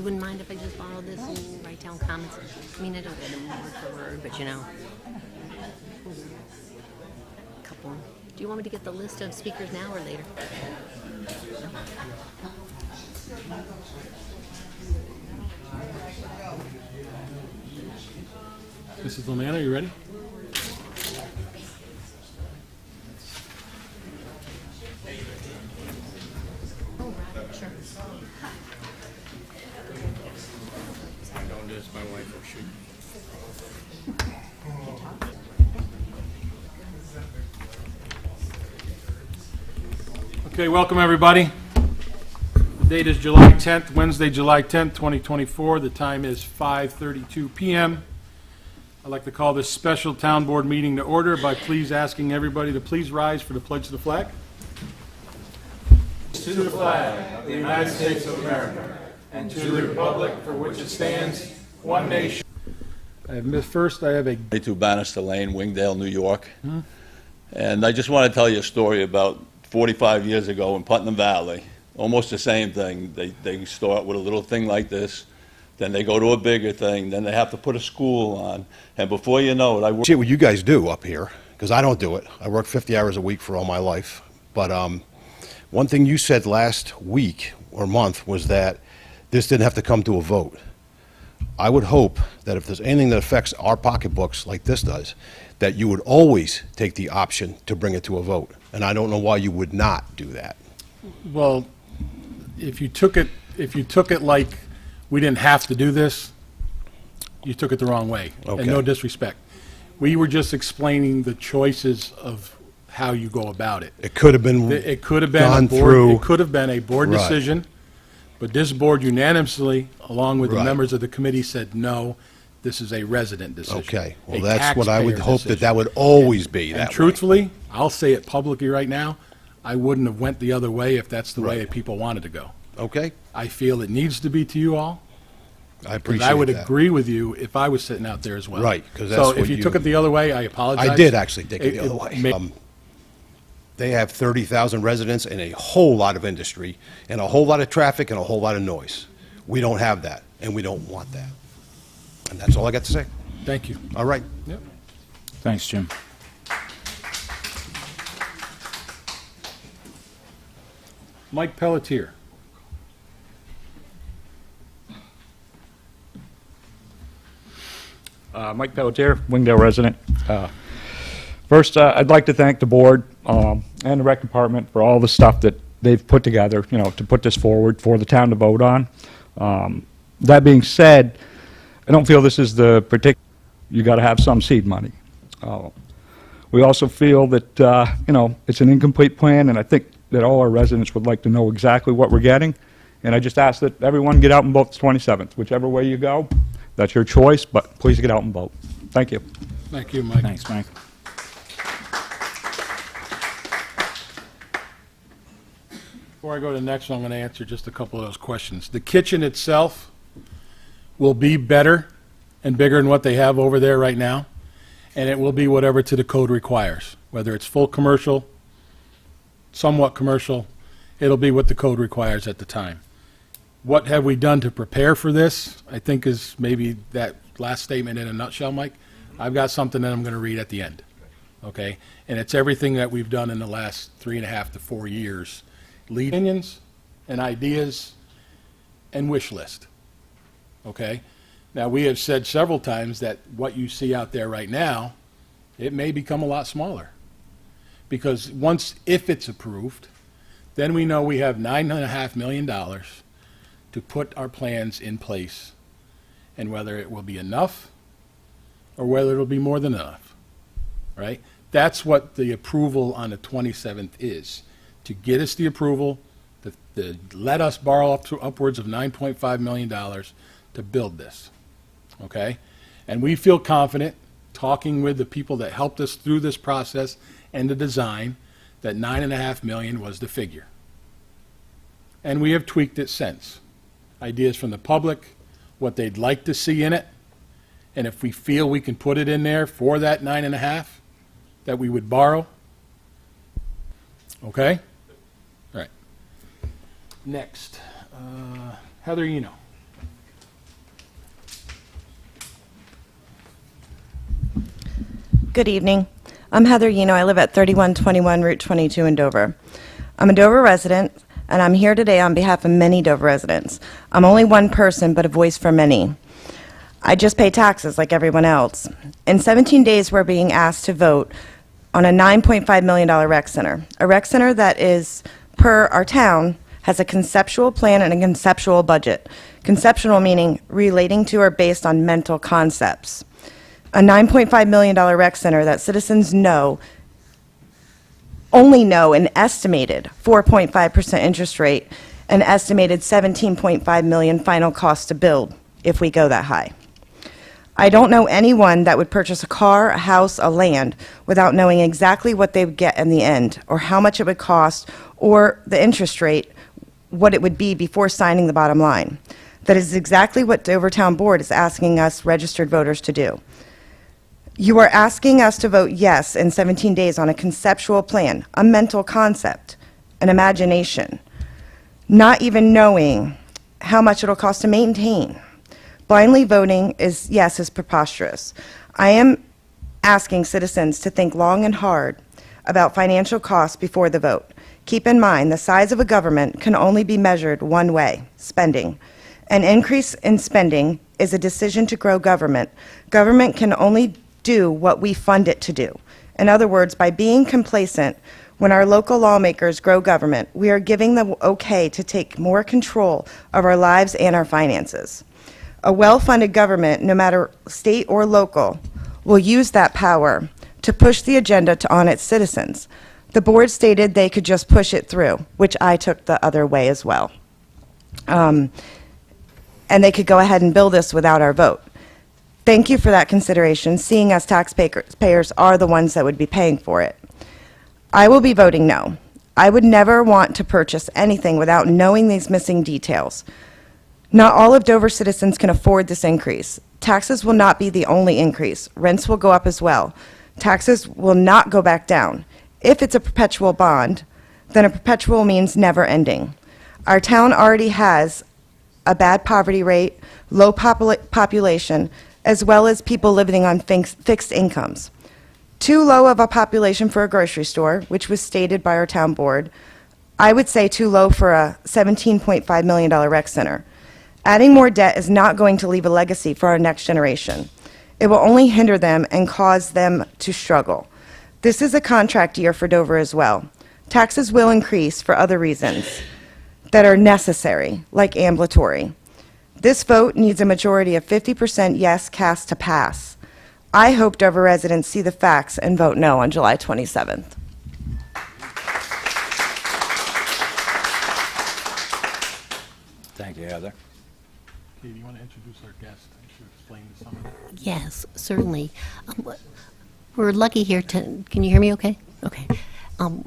wouldn't mind if I just borrowed this and write down comments? I mean, I don't get them word for word, but you know. A couple. Do you want me to get the list of speakers now or later? Mrs. Lamanna, are you ready? Oh, right, sure. I don't do this, my wife will shoot. Okay, welcome everybody. The date is July 10th, Wednesday, July 10th, 2024. The time is 5:32 p.m. I'd like to call this special town board meeting to order by please asking everybody to please rise for the pledge to the flag. To the flag of the United States of America and to the republic for which it stands, one nation. First, I have a 22 Bannister Lane, Wingdale, New York. And I just want to tell you a story about 45 years ago in Putnam Valley. Almost the same thing. They start with a little thing like this, then they go to a bigger thing, then they have to put a school on, and before you know it, I work. See what you guys do up here, because I don't do it. I work 50 hours a week for all my life. But one thing you said last week or month was that this didn't have to come to a vote. I would hope that if there's anything that affects our pocketbooks like this does, that you would always take the option to bring it to a vote. And I don't know why you would not do that. Well, if you took it like we didn't have to do this, you took it the wrong way. Okay. And no disrespect. We were just explaining the choices of how you go about it. It could have been It could have been gone a board, through. it could have been a board Right. decision, but this board unanimously, along with the Right. members of the committee, said no. This is a resident decision. Okay, well, a that's what I would taxpayer hope decision. that would always be that And way. truthfully, I'll say it publicly right now, I wouldn't have went the other way if that's the way Right. that people wanted to go. Okay, I feel it needs to be to you all. I 'Cause appreciate I would that. agree with you if I was sitting out there as well. Right, 'cause that's So what if you you- took it the other way, I apologize. I did actually take it the other way. may- They have 30,000 residents and a whole lot of industry and a whole lot of traffic and a whole lot of noise. We don't have that, and we don't want that. And that's all I got to say. Thank you. All right. Yep. Thanks, Jim. Mike Pelletier. Mike Pelletier, Wingdale resident. First, I'd like to thank the board and the rec department for all the stuff that they've put together, to put this forward for the town to vote on. That being said, I don't feel this is the particular, you got to have some seed money. We also feel that, it's an incomplete plan, and I think that all our residents would like to know exactly what we're getting. And I just ask that everyone get out and vote the 27th. Whichever way you go, that's your choice, but please get out and vote. Thank you. Thank you, Mike. Thanks, Mike. Before I go to the next one, I'm going to answer just a couple of those questions. The kitchen itself will be better and bigger than what they have over there right now, and it will be whatever to the code requires. Whether it's full commercial, somewhat commercial, it'll be what the code requires at the time. What have we done to prepare for this, I think is maybe that last statement in a nutshell, Mike. I've got something that I'm going to read at the end, okay? And it's everything that we've done in the last 3.5 to 4 years. Lead opinions and ideas and wish list, okay? Now, we have said several times that what you see out there right now, it may become a lot smaller. Because if it's approved, then we know we have $9.5 million to put our plans in place, and whether it will be enough or whether it'll be more than enough, right? That's what the approval on the 27th is, to get us the approval, to let us borrow up to upwards of $9.5 million to build this, okay? And we feel confident, talking with the people that helped us through this process and the design, that $9.5 million was the figure. And we have tweaked it since. Ideas from the public, what they'd like to see in it, and if we feel we can put it in there for that 9.5 that we would borrow. Okay? All right. Next, Heather Eno. Good evening. I'm Heather Yeno. I live at 3121 Route 22 in Dover. I'm a Dover resident, and I'm here today on behalf of many Dover residents. I'm only one person, but a voice for many. I just pay taxes like everyone else. In 17 days, we're being asked to vote on a $9.5 million rec center. A rec center that is, per our town, has a conceptual plan and a conceptual budget. Conceptual meaning relating to or based on mental concepts. A $9.5 million rec center that citizens only know an estimated 4.5% interest rate, an estimated $17.5 million final cost to build if we go that high. I don't know anyone that would purchase a car, a house, a land without knowing exactly what they would get in the end, or how much it would cost, or the interest rate, what it would be before signing the bottom line. That is exactly what Dover Town Board is asking us registered voters to do. You are asking us to vote yes in 17 days on a conceptual plan, a mental concept, an imagination, not even knowing how much it'll cost to maintain. Blindly voting is preposterous. I am asking citizens to think long and hard about financial costs before the vote. Keep in mind, the size of a government can only be measured one way, spending. An increase in spending is a decision to grow government. Government can only do what we fund it to do. In other words, by being complacent, when our local lawmakers grow government, we are giving them okay to take more control of our lives and our finances. A well-funded government, no matter state or local, will use that power to push the agenda on its citizens. The board stated they could just push it through, which I took the other way as well. And they could go ahead and bill this without our vote. Thank you for that consideration, seeing as taxpayers are the ones that would be paying for it. I will be voting no. I would never want to purchase anything without knowing these missing details. Not all of Dover citizens can afford this increase. Taxes will not be the only increase. Rents will go up as well. Taxes will not go back down. If it's a perpetual bond, then a perpetual means never ending. Our town already has a bad poverty rate, low population, as well as people living on fixed incomes. Too low of a population for a grocery store, which was stated by our town board. I would say too low for a $17.5 million rec center. Adding more debt is not going to leave a legacy for our next generation. It will only hinder them and cause them to struggle. This is a contract year for Dover as well. Taxes will increase for other reasons that are necessary, like ambulatory. This vote needs a majority of 50% yes cast to pass. I hope Dover residents see the facts and vote no on July 27th. Thank you, Heather. Katie, you want to introduce our guest? I should explain to someone. Yes, certainly. We're lucky here to, can you hear me okay? Okay.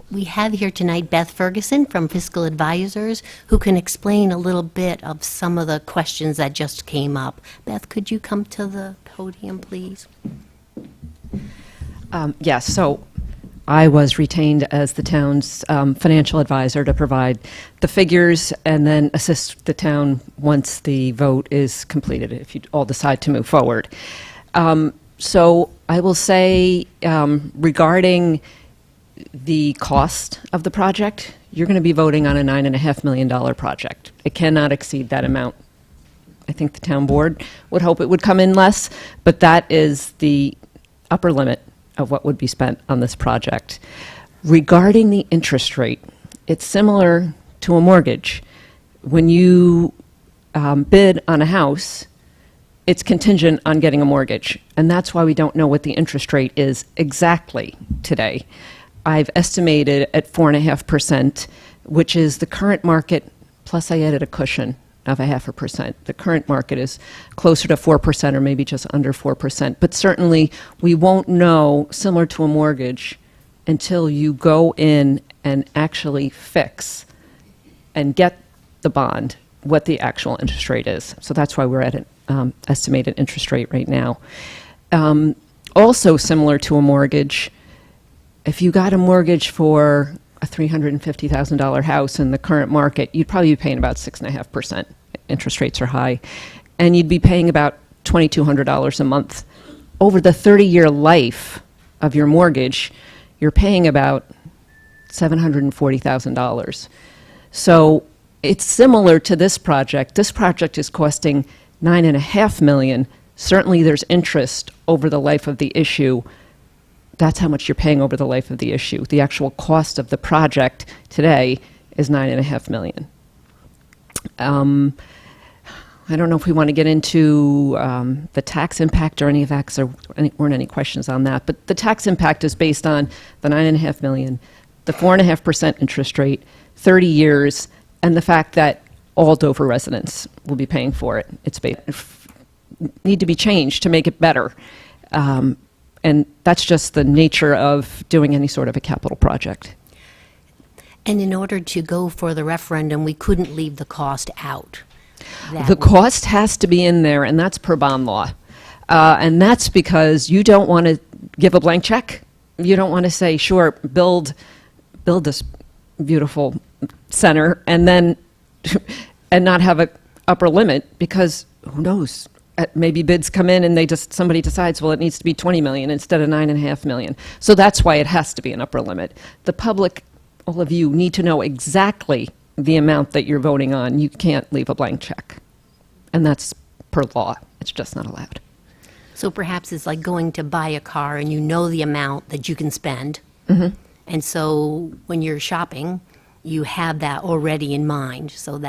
We have here tonight Beth Ferguson from Fiscal Advisors, who can explain a little bit of some of the questions that just came up. Beth, could you come to the podium, please? Yes, so I was retained as the town's financial advisor to provide the figures and then assist the town once the vote is completed, if you all decide to move forward. So I will say regarding the cost of the project, you're going to be voting on a $9.5 million project. It cannot exceed that amount. I think the town board would hope it would come in less, but that is the upper limit of what would be spent on this project. Regarding the interest rate, it's similar to a mortgage. When you bid on a house, it's contingent on getting a mortgage, and that's why we don't know what the interest rate is exactly today. I've estimated at 4.5%, which is the current market, plus I added a cushion of 0.5%. The current market is closer to 4% or maybe just under 4%. But certainly we won't know, similar to a mortgage, until you go in and actually fix and get the bond what the actual interest rate is. So that's why we're at an estimated interest rate right now. Also similar to a mortgage, if you got a mortgage for a $350,000 house in the current market, you'd probably be paying about 6.5%. Interest rates are high. And you'd be paying about $2,200 a month. Over the 30-year life of your mortgage, you're paying about $740,000. So it's similar to this project. This project is costing $9.5 million. Certainly there's interest over the life of the issue. That's how much you're paying over the life of the issue. The actual cost of the project today is $9.5 million. I don't know if we want to get into the tax impact or any of that, because there weren't any questions on that. But the tax impact is based on the $9.5 million, the 4.5% interest rate, 30 years, and the fact that all Dover residents will be paying for it. It's need to be changed to make it better. And that's just the nature of doing any sort of a capital project. And in order to go for the referendum, we couldn't leave the cost out. The cost has to be in there, and that's per bond law. And that's because you don't want to give a blank check. You don't want to say, sure, build this beautiful center, and then and not have a upper limit, because who knows? Maybe bids come in and somebody decides, well, it needs to be 20 million instead of 9.5 million. So that's why it has to be an upper limit. The public, all of you, need to know exactly the amount that you're voting on. You can't leave a blank check. And that's per law. It's just not allowed. So perhaps it's like going to buy a car and you know the amount that you can spend. Mm-hmm. And so when you're shopping, you have that already in mind. So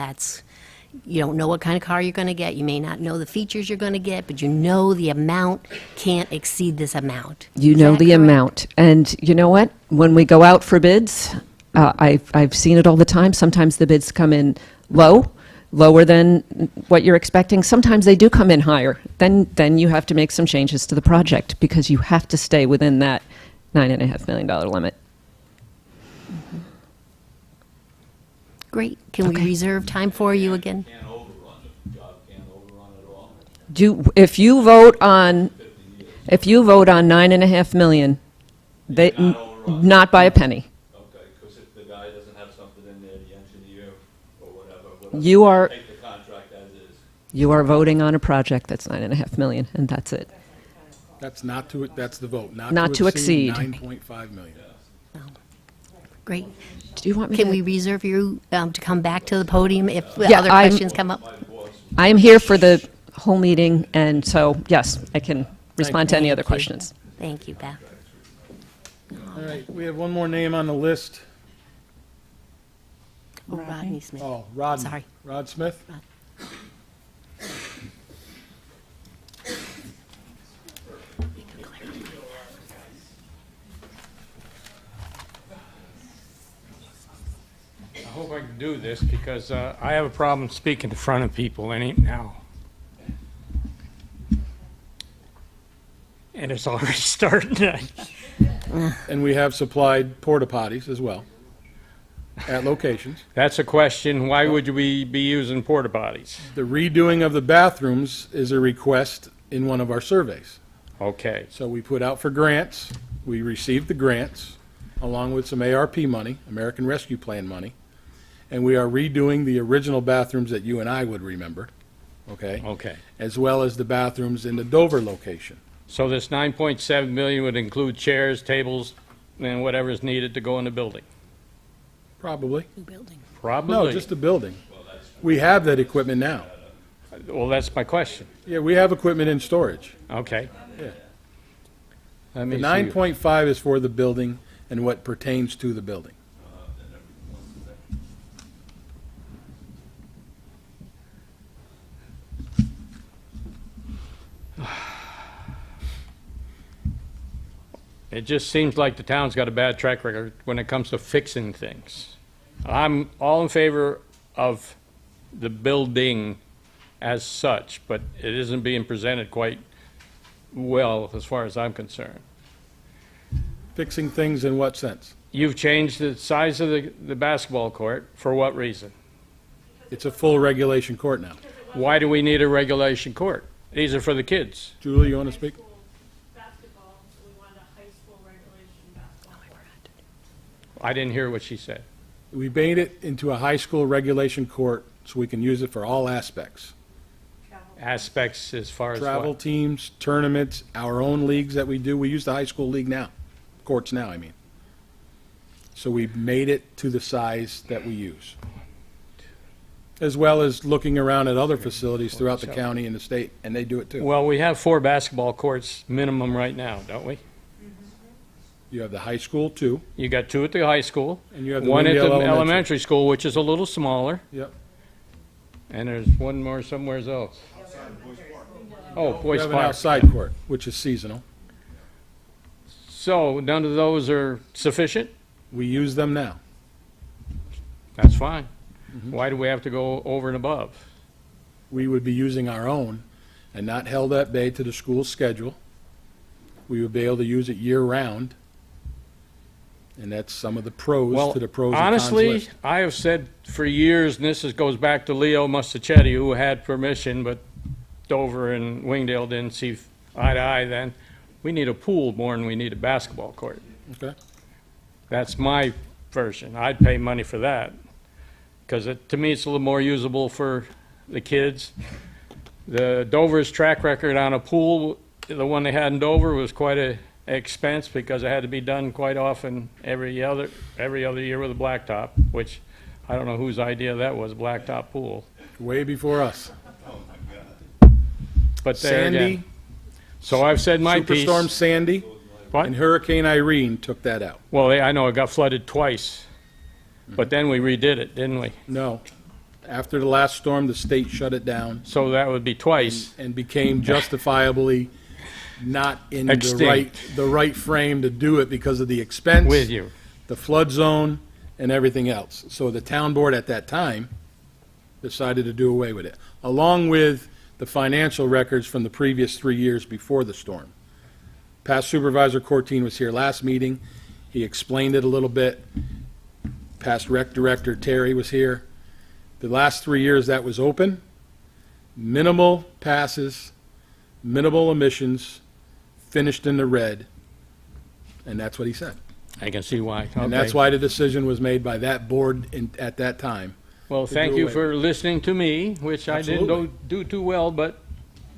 you don't know what kind of car you're going to get. You may not know the features you're going to get, but you know the amount can't exceed this amount. You know the amount. And you know what? When we go out for bids, I've seen it all the time. Sometimes the bids come in lower than what you're expecting. Sometimes they do come in higher. Then you have to make some changes to the project, because you have to stay within that $9.5 million limit. Mm-hmm. Great. Can we reserve time for you again? Can't overrun it. Job can't overrun at all. If you vote on $9.5 million, they Not overrun. not by a penny. Okay, because if the guy doesn't have something in there, the engineer or whatever, You are- take the contract as is. You are voting on a project that's $9.5 million, and that's it. That's that's the vote, Not to exceed. 9.5 million. Great. Do you want me Can to? we reserve you to come back to the podium if Yeah, other I'm- questions come up? I am here for the whole meeting, and so, yes, I can respond to any other questions. Thank you, Beth. All right, we have one more name on the list. Oh, Rodney Smith. Oh, Rod. Sorry. Rod Smith? I hope I can do this, because I have a problem speaking in front of people now. And it's already starting. And we have supplied porta potties as well at locations. That's a question. Why would we be using porta potties? The redoing of the bathrooms is a request in one of our surveys. Okay. So we put out for grants. We received the grants along with some ARP money, American Rescue Plan money. And we are redoing the original bathrooms that you and I would remember, okay? Okay. As well as the bathrooms in the Dover location. So this 9.7 million would include chairs, tables, and whatever is needed to go in the building? Probably. New building. Probably. No, just the building. We have that equipment now. Well, that's my question. Yeah, we have equipment in storage. Okay. Yeah. Let me The see. 9.5 is for the building and what pertains to the building. It just seems like the town's got a bad track record when it comes to fixing things. I'm all in favor of the building as such, but it isn't being presented quite well as far as I'm concerned. Fixing things in what sense? You've changed the size of the basketball court. For what reason? It's a full regulation court now. Why do we need a regulation court? These are for the kids. Julie, you want to speak? Basketball, so we wanted a high school regulation basketball court. I didn't hear what she said. We made it into a high school regulation court so we can use it for all aspects. Aspects as far as Travel what? teams, tournaments, our own leagues that we do. We use the high school league now. courts now, I mean. So we made it to the size that we use. As well as looking around at other facilities throughout the county and the state, and they do it too. Well, we have 4 basketball courts minimum right now, don't we? You have the high school too, You got 2 at the high school, and you have the one at the Wingdale elementary school, which is a little smaller, Yep. and there's one more somewhere else. Oh, We Boys have an Park. outside court, which is seasonal. So none of those are sufficient? We use them now. That's fine. Why do we have to go over and above? We would be using our own and not held at bay to the school schedule. We would be able to use it year-round. And that's some of the pros Well, to the pros and cons honestly, list. I have said for years, and goes back to Leo Mustachetti, who had permission, but Dover and Wingdale didn't see eye to eye then. We need a pool more than we need a basketball court. Okay. That's my version. I'd pay money for that. Because to me, it's a little more usable for the kids. The Dover's track record on a pool, the one they had in Dover, was quite a expense because it had to be done quite often every other year with a blacktop, which I don't know whose idea that was, blacktop pool. Way before us. But there Sandy, again. So I've said my piece. Superstorm Sandy What? and Hurricane Irene took that out. Well, I know it got flooded twice, but then we redid it, didn't we? No. After the last storm, the state shut it down So that would be twice. and became justifiably not in Extinct. the right frame to do it because of the expense. With you. The flood zone, and everything else. So the town board at that time decided to do away with it, along with the financial records from the previous 3 years before the storm. Past Supervisor Cortine was here last meeting. He explained it a little bit. Past Rec Director Terry was here. The last 3 years that was open, minimal passes, minimal emissions, finished in the red, and that's what he said. I can see why. And that's Okay. why the decision was made by that board at that time. Well, to thank do you away for listening to me, which I didn't Absolutely. do too well, but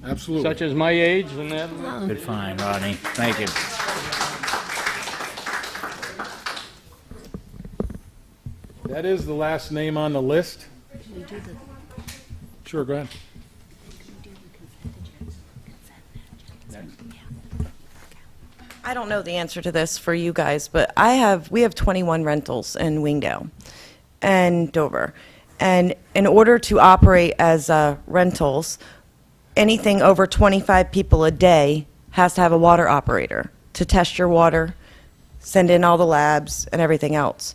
Absolutely. such as my age and that. Good find, Rodney. Thank you. That is the last name on the list. Sure, go ahead. I don't know the answer to this for you guys, but we have 21 rentals in Wingdale and Dover. And in order to operate as rentals, anything over 25 people a day has to have a water operator to test your water, send in all the labs and everything else.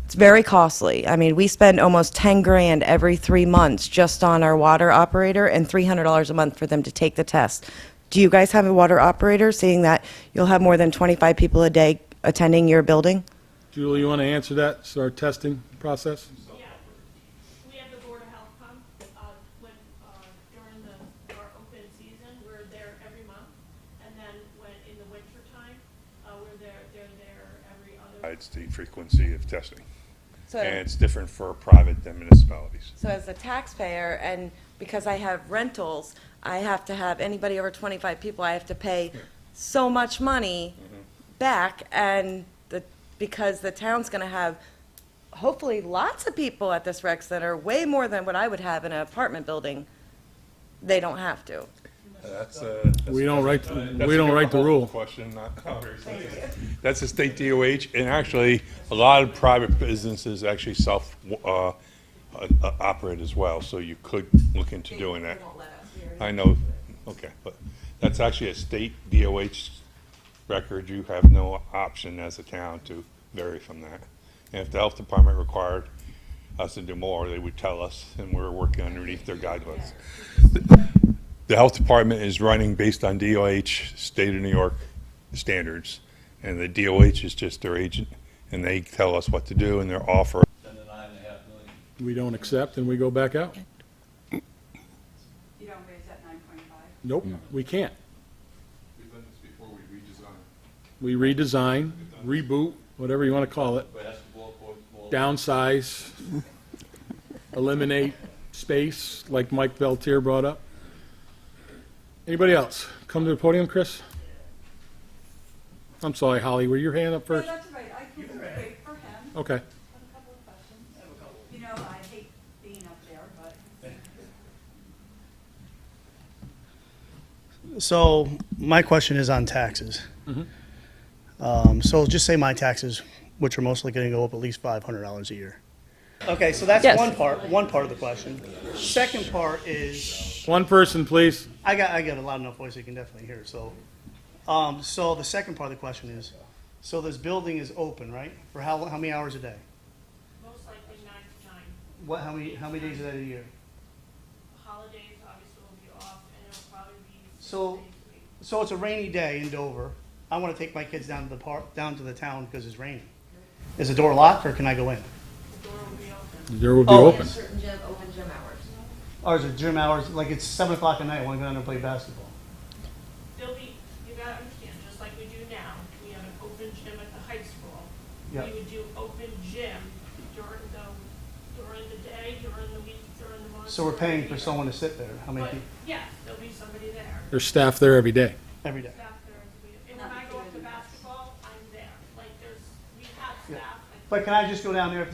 It's very costly. I mean, we spend almost 10 grand every 3 months just on our water operator and $300 a month for them to take the test. Do you guys have a water operator, seeing that you'll have more than 25 people a day attending your building? Julie, you want to answer that? It's our testing process? Yeah, we have the Board of Health come, when, during our open season, we're there every month. And then when, in the winter time, they're there every other. It's the frequency of testing, So, and it's different for private than municipalities. so as a taxpayer, and because I have rentals, I have to have anybody over 25 people, I have to pay so much money back, and because the town's going to have hopefully lots of people at this rec center, way more than what I would have in an apartment building, they don't have to. We don't write the rule. Question, not ours. That's a state DOH, and actually, a lot of private businesses actually operate as well, so you could look into doing that. I know, okay, but that's actually a state DOH record. You have no option as a town to vary from that. And if the health department required us to do more, they would tell us, and we're working underneath their guidelines. The health department is running based on DOH, state of New York standards, and the DOH is just their agent, and they tell us what to do, and their offer. We don't accept, and we go back out. You don't raise that 9.5? Nope, we can't. We've done this before, We redesign, reboot, whatever you want to call it, downsize, eliminate space, like Mike Beltier brought up. Anybody else? Come to the podium, Chris. I'm sorry, Holly, were your hand up No, first? that's right, I can wait for him. Okay. I have a couple of questions. You know, I hate being up there, but. So my question is on taxes. So just say my taxes, which are mostly going to go up at least $500 a year. Okay, so that's Yes. one part of the question. Second part is, One person, please. I got a loud enough voice you can definitely hear. So the second part of the question is, so this building is open, right? For how many hours a day? Most likely 9 to 9. What, how many days of that a year? Holidays obviously will be off, and it'll probably be 6 So- days a week. So it's a rainy day in Dover. I want to take my kids down to the park, down to the town because it's raining. Is the door locked or can I go in? The door will be open. There will be Oh. open. Certain gym, open gym hours. Or is it gym hours, like it's 7 o'clock at night, I want to go down there and play basketball? There'll be, you gotta understand, just like we do now, we have an open gym at the high school. Yep. We would do open gym during the day, during the week, during the month. So we're during paying the for year. someone to sit there, how many But, people, yes, there'll be somebody there. There's staff there every day. every day? Staff there. And when I go up to basketball, I'm there. Like, we have Yeah. staff. But can I just go down there if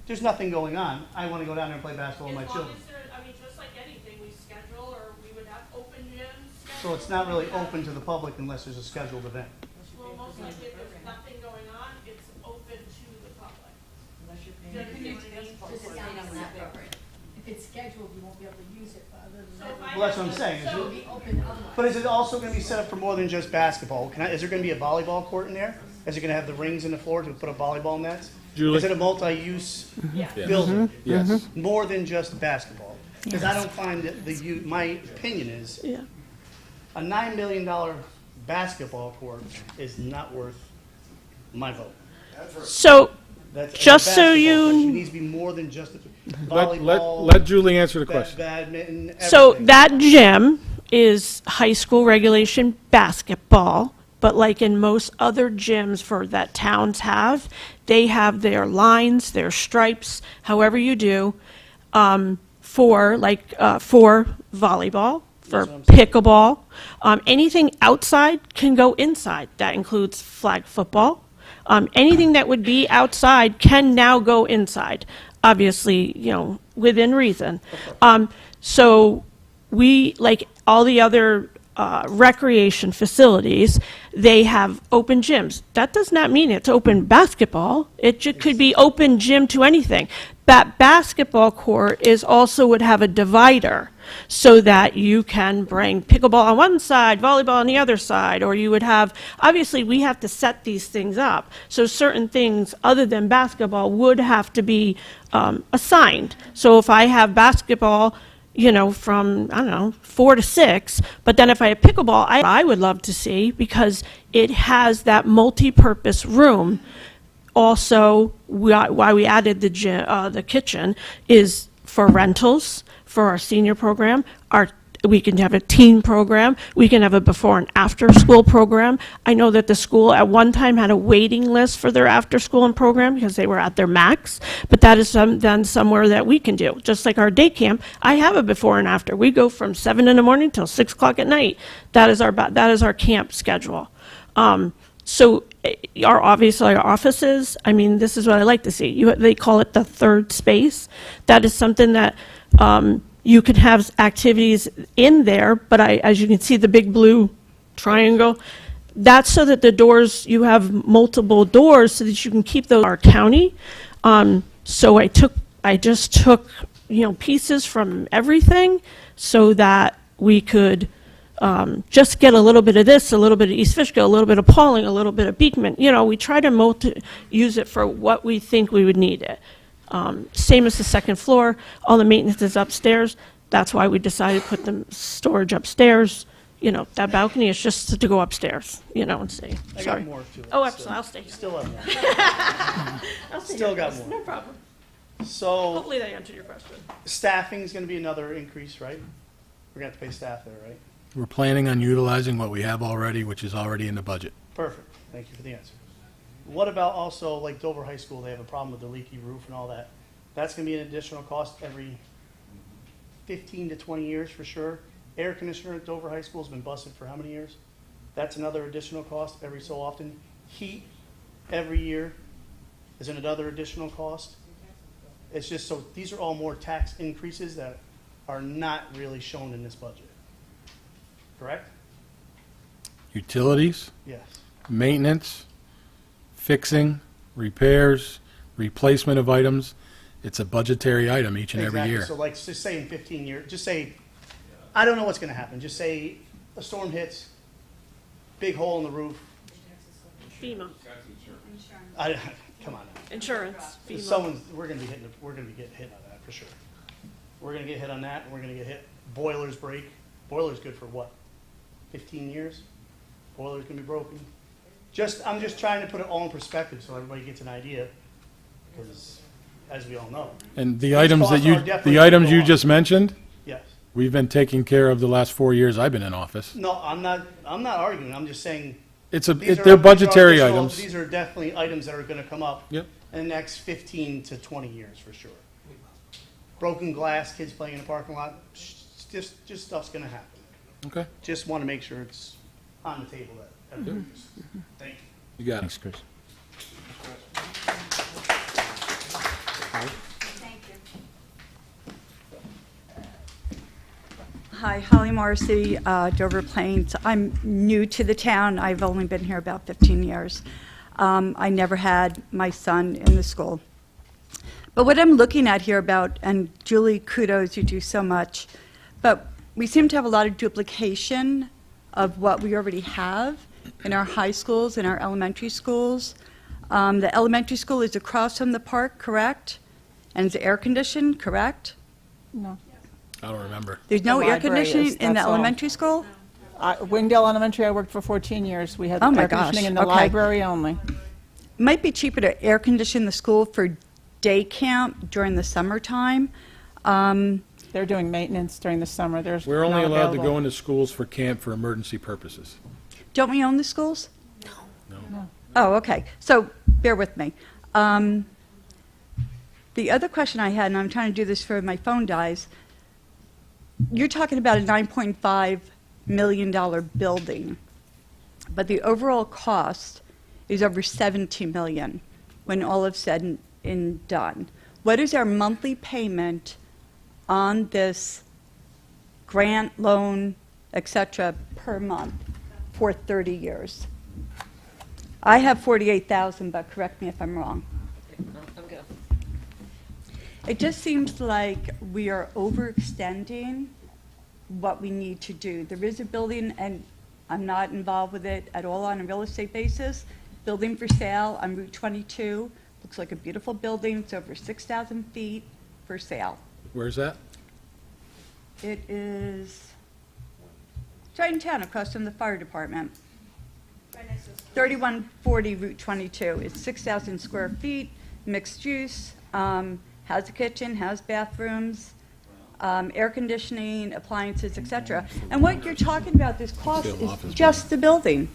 there's nothing going on? I want to go down there and play basketball with my As long children. as there, I mean, just like anything, we schedule, or we would have open gyms. So it's not really open to the public unless there's a scheduled event. Well, most likely, if there's nothing going on, it's open to the public. Unless you're Do you paying. understand what I mean? Just staying on that program. If it's scheduled, you won't be able to use it other than So if that. I Well, that's have what I'm a- saying, is so- It'll be open otherwise. But is it also going to be set up for more than just basketball? Is there going to be a volleyball court in there? Is it going to have the rings in the floor to put a volleyball nets? Julie? Is it a multi-use Yeah. building? Yes. More than just basketball? Because I don't find that my opinion is, a $9 million basketball court is not worth my vote. So, That's a Just so basketball you- court. It needs to be more than just Let volleyball, Julie answer the question. badminton, everything. so that gym is high school regulation basketball, but like in most other gyms that towns have, they have their lines, their stripes, however you do, for volleyball, for pickleball. Anything outside can go inside. That includes flag football. Anything that would be outside can now go inside, obviously, within reason. So we, like all the other recreation facilities, they have open gyms. That does not mean it's open basketball. It could be open gym to anything. That basketball court would have a divider so that you can bring pickleball on one side, volleyball on the other side, or you would have, obviously, we have to set these things up. So certain things other than basketball would have to be assigned. So if I have basketball, from, 4 to 6, but then if I have pickleball, I would love to see, because it has that multi-purpose room. Also, why we added the kitchen is for rentals, for our senior program. We can have a teen program. We can have a before and after school program. I know that the school at one time had a waiting list for their after school and program because they were at their max, but that is then somewhere that we can do. Just like our day camp, I have a before and after. We go from 7 in the morning till 6 o'clock at night. That is our camp schedule. So obviously our offices, this is what I like to see. They call it the third space. That is something that you can have activities in there, but as you can see, the big blue triangle, that's so that the doors, you have multiple doors so that you can keep those. Our county. So I just took pieces from everything so that we could just get a little bit of this, a little bit of East Fishkill, a little bit of Pauling, a little bit of Beekman. We try to use it for what we think we would need it. Same as the second floor, all the maintenance is upstairs. That's why we decided to put the storage upstairs. That balcony is just to go upstairs, and see. I Sorry. got more to it. Oh, absolutely, I'll stay. Still have more. I'll stay Still here, got Chris. more. No problem. So Hopefully that answered your question. staffing is going to be another increase, right? We're going to have to pay staff there, right? We're planning on utilizing what we have already, which is already in the budget. Perfect. Thank you for the answer. What about also, like Dover High School, they have a problem with the leaky roof and all that. That's going to be an additional cost every 15 to 20 years for sure. Air conditioner at Dover High School has been busted for how many years? That's another additional cost every so often. Heat every year is another additional cost. It's just so, these are all more tax increases that are not really shown in this budget. Correct? Utilities, Yes. maintenance, fixing, repairs, replacement of items. It's a budgetary item each and every Exactly. year. So like, just say in 15 years, just say, I don't know what's gonna happen. Just say a storm hits, big hole in the roof. FEMA, Come on now. insurance, FEMA. Someone's, we're gonna be getting hit on that for sure. We're gonna get hit on that, and we're gonna get hit, boilers break. Boiler's good for what, 15 years? Boiler's gonna be broken. I'm just trying to put it all in perspective so everybody gets an idea, because as we all know. And the these items that costs are definitely the gonna items go you up. just mentioned, Yes. we've been taking care of the last 4 years I've been in office. No, I'm not arguing, I'm just saying. They're these are budgetary additional- items. These are definitely items that are gonna come up. Yep. In the next 15 to 20 years, for sure. Broken glass, kids playing in the parking lot, just stuff's gonna happen. Okay, Just wanna make sure it's on the table that everybody's, thank you. you got it. Thanks, Chris. Hi, Holly Morrissey, Dover Plains. I'm new to the town. I've only been here about 15 years. I never had my son in the school. But what I'm looking at here about, and Julie, kudos, you do so much, but we seem to have a lot of duplication of what we already have in our high schools, in our elementary schools. The elementary school is across from the park, correct? And it's air-conditioned, correct? No. I don't remember. There's no The air library conditioning is, in the that's all. elementary school? Wingdale Elementary, I worked for 14 years. We had Oh my air conditioning gosh, in the okay. library only. Might be cheaper to air condition the school for day camp during the summertime. They're doing maintenance during the summer. There's We're only not allowed to available. go into schools for camp for emergency purposes. Don't we own the schools? No. Oh, okay. So bear with me. The other question I had, and I'm trying to do this before my phone dies, you're talking about a $9.5 million building, but the overall cost is over $17 million when all is said and done. What is our monthly payment on this grant, loan, et cetera, per month for 30 years? I have 48,000, but correct me if I'm wrong. It just seems like we are overextending what we need to do. There is a building, and I'm not involved with it at all on a real estate basis, building for sale on Route 22. Looks like a beautiful building. It's over 6,000 feet for sale. Where's that? It is right in town, across from the fire department. 3140 Route 22. It's 6,000 square feet, mixed use, has a kitchen, has bathrooms, air conditioning, appliances, etc. And what you're talking about, this cost Still is office just the building.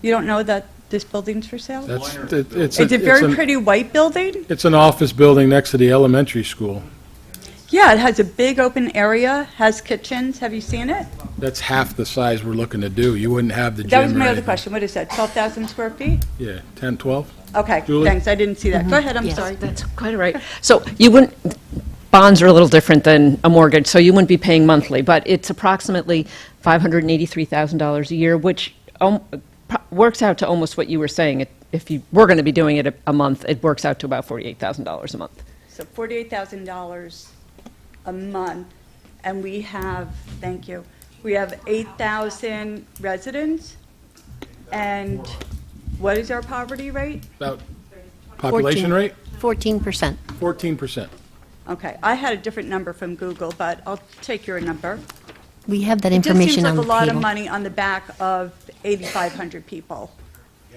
You don't know that this building's for sale? It's It's a very pretty white building. It's an office building next to the elementary school. Yeah, it has a big open area, has kitchens. Have you seen it? That's half the size we're looking to do. You wouldn't have the gym. That was or my other anything. question. What is that, 12,000 square feet? Yeah, 10, 12. Okay, Julie? thanks. I didn't see that. Go ahead, I'm Yes, sorry. that's quite all right. So you wouldn't, bonds are a little different than a mortgage, so you wouldn't be paying monthly, but it's approximately $583,000 a year, which works out to almost what you were saying. If you were going to be doing it a month, it works out to about $48,000 a month. So $48,000 a month, and we have, thank you, we have 8,000 residents, and what is our poverty rate? About population rate? 14%. 14%. Okay, I had a different number from Google, but I'll take your number. We have that It just information seems on like the a lot of table. money on the back of 8,500 people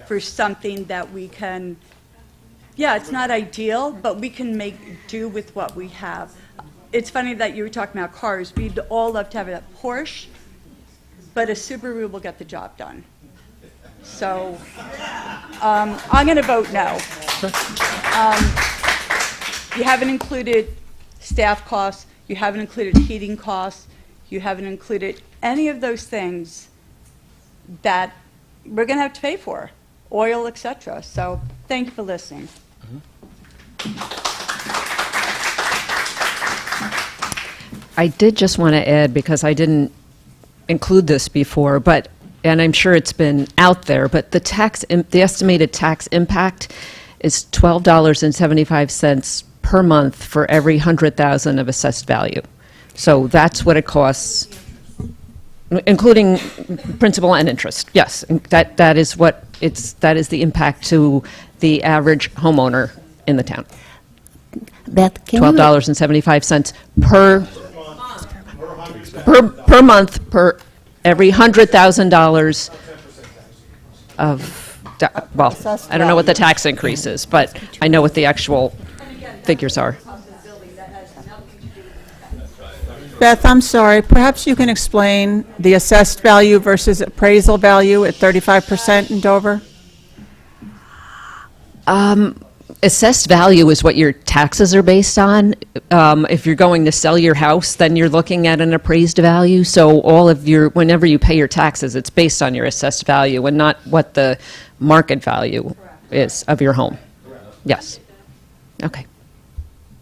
for something that we can, yeah, it's not ideal, but we can make do with what we have. It's funny that you were talking about cars. We'd all love to have a Porsche, but a Subaru will get the job done. So I'm going to vote no. You haven't included staff costs. You haven't included heating costs. You haven't included any of those things that we're going to have to pay for, oil, et cetera. So thank you for listening. I did just want to add, because I didn't include this before, but, and I'm sure it's been out there, but the estimated tax impact is $12.75 per month for every 100,000 of assessed value. So that's what it costs, including principal and interest. Yes, that is the impact to the average homeowner in the town. Beth, can you... $12.75 per month per every $100,000 of, well, I don't know what the tax increase is, but I know what the actual figures are. Beth, I'm sorry, perhaps you can explain the assessed value versus appraisal value at 35% in Dover? Assessed value is what your taxes are based on. If you're going to sell your house, then you're looking at an appraised value. So whenever you pay your taxes, it's based on your assessed value and not what the market value is of your home. Yes. Okay.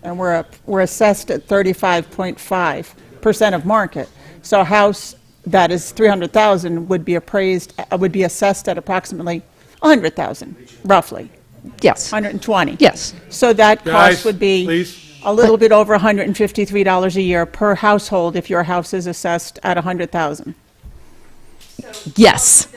And we're assessed at 35.5% of market. So a house that is 300,000 would be assessed at approximately 100,000, roughly. Yes. 120. Yes. So that Guys, cost would be please. a little bit over $153 a year per household if your house is assessed at 100,000. Yes.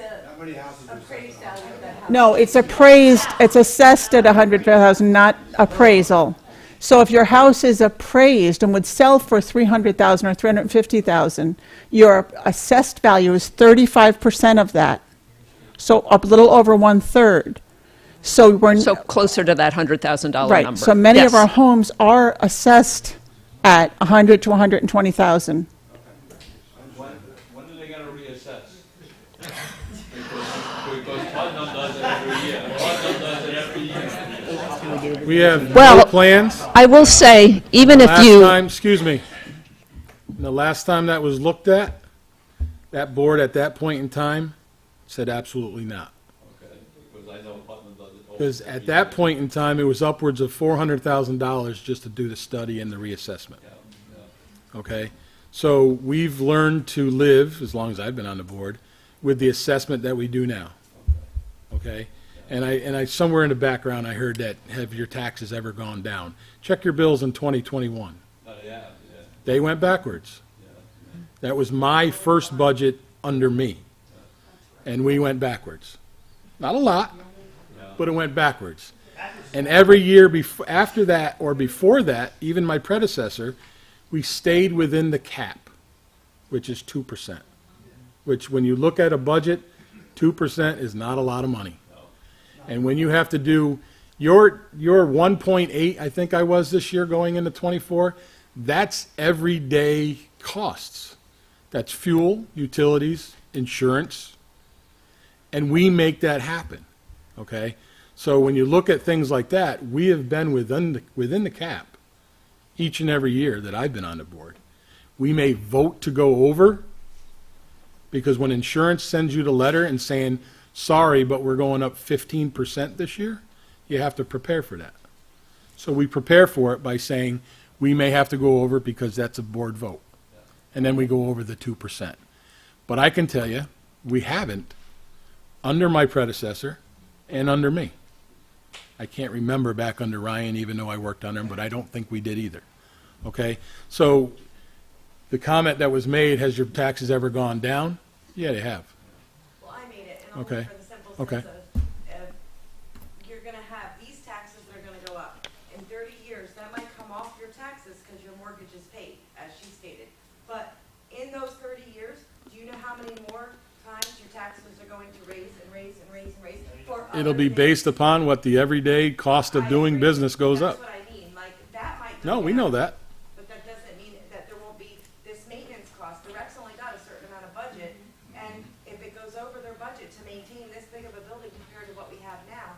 No, it's appraised, it's assessed at 100,000, not appraisal. So if your house is appraised and would sell for 300,000 or 350,000, your assessed value is 35% of that. So a little over 1/3. So closer to that $100,000 right. number. So many of Yes. our homes are assessed at 100 to 120,000. When are they going to reassess? Because Putnam does it every year. Putnam does it every year. We have Well, no plans. I will say, even if Last you, time, excuse me, the last time that was looked at, that board at that point in time said absolutely not. Okay, because I know Putnam does it all. Because at that point in time, it was upwards of $400,000 just to do the study and the reassessment. Okay? So we've learned to live, as long as I've been on the board, with the assessment that we do now. Okay? And I somewhere in the background, I heard that, have your taxes ever gone down? Check your bills in 2021. They went backwards. That was my first budget under me. And we went backwards. Not a lot, but it went backwards. And every year after that, or before that, even my predecessor, we stayed within the cap, which is 2%. Which, when you look at a budget, 2% is not a lot of money. And when you have to do your 1.8, I think I was this year going into 24, that's everyday costs. That's fuel, utilities, insurance, and we make that happen, okay? So when you look at things like that, we have been within the cap each and every year that I've been on the board. We may vote to go over, because when insurance sends you the letter and saying, sorry, but we're going up 15% this year, you have to prepare for that. So we prepare for it by saying, we may have to go over because that's a board vote. And then we go over the 2%. But I can tell you, we haven't, under my predecessor and under me. I can't remember back under Ryan, even though I worked under him, but I don't think we did either. Okay? So the comment that was made, has your taxes ever gone down? Yeah, they have. Well, I made it, and only Okay. for the simple Okay. sense of you're going to have these taxes that are going to go up. In 30 years, that might come off your taxes because your mortgage is paid, as she stated. But in those 30 years, do you know how many more times your taxes are going to raise and raise and raise and raise? For It'll other be things? based upon what the everyday cost of doing business goes up. That's what I mean. Like, that might go No, we down, know that. but that doesn't mean that there won't be this maintenance cost. The rec's only got a certain amount of budget, and if it goes over their budget to maintain this big of a building compared to what we have now,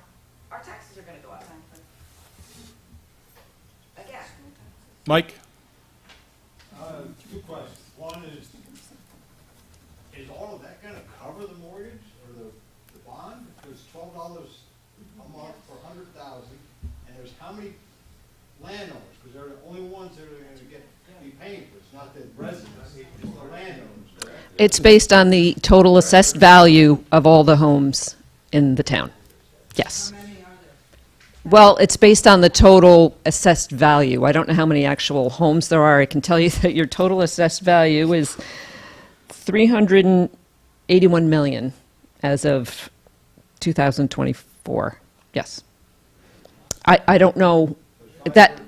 our taxes are gonna go up. Again. Mike? Two questions. One is is all of that gonna cover the mortgage or the bond? Because $12 a month for 100,000, and there's how many landowners? Because they're the only ones that are gonna be paying for it. It's not the residents, it's the landowners, correct? It's based on the total assessed value of all the homes in the town. Yes. Well, it's based on the total assessed value. I don't know how many actual homes there are. I can tell you that your total assessed value is 381 million as of 2024. Yes. I don't know that. $100,000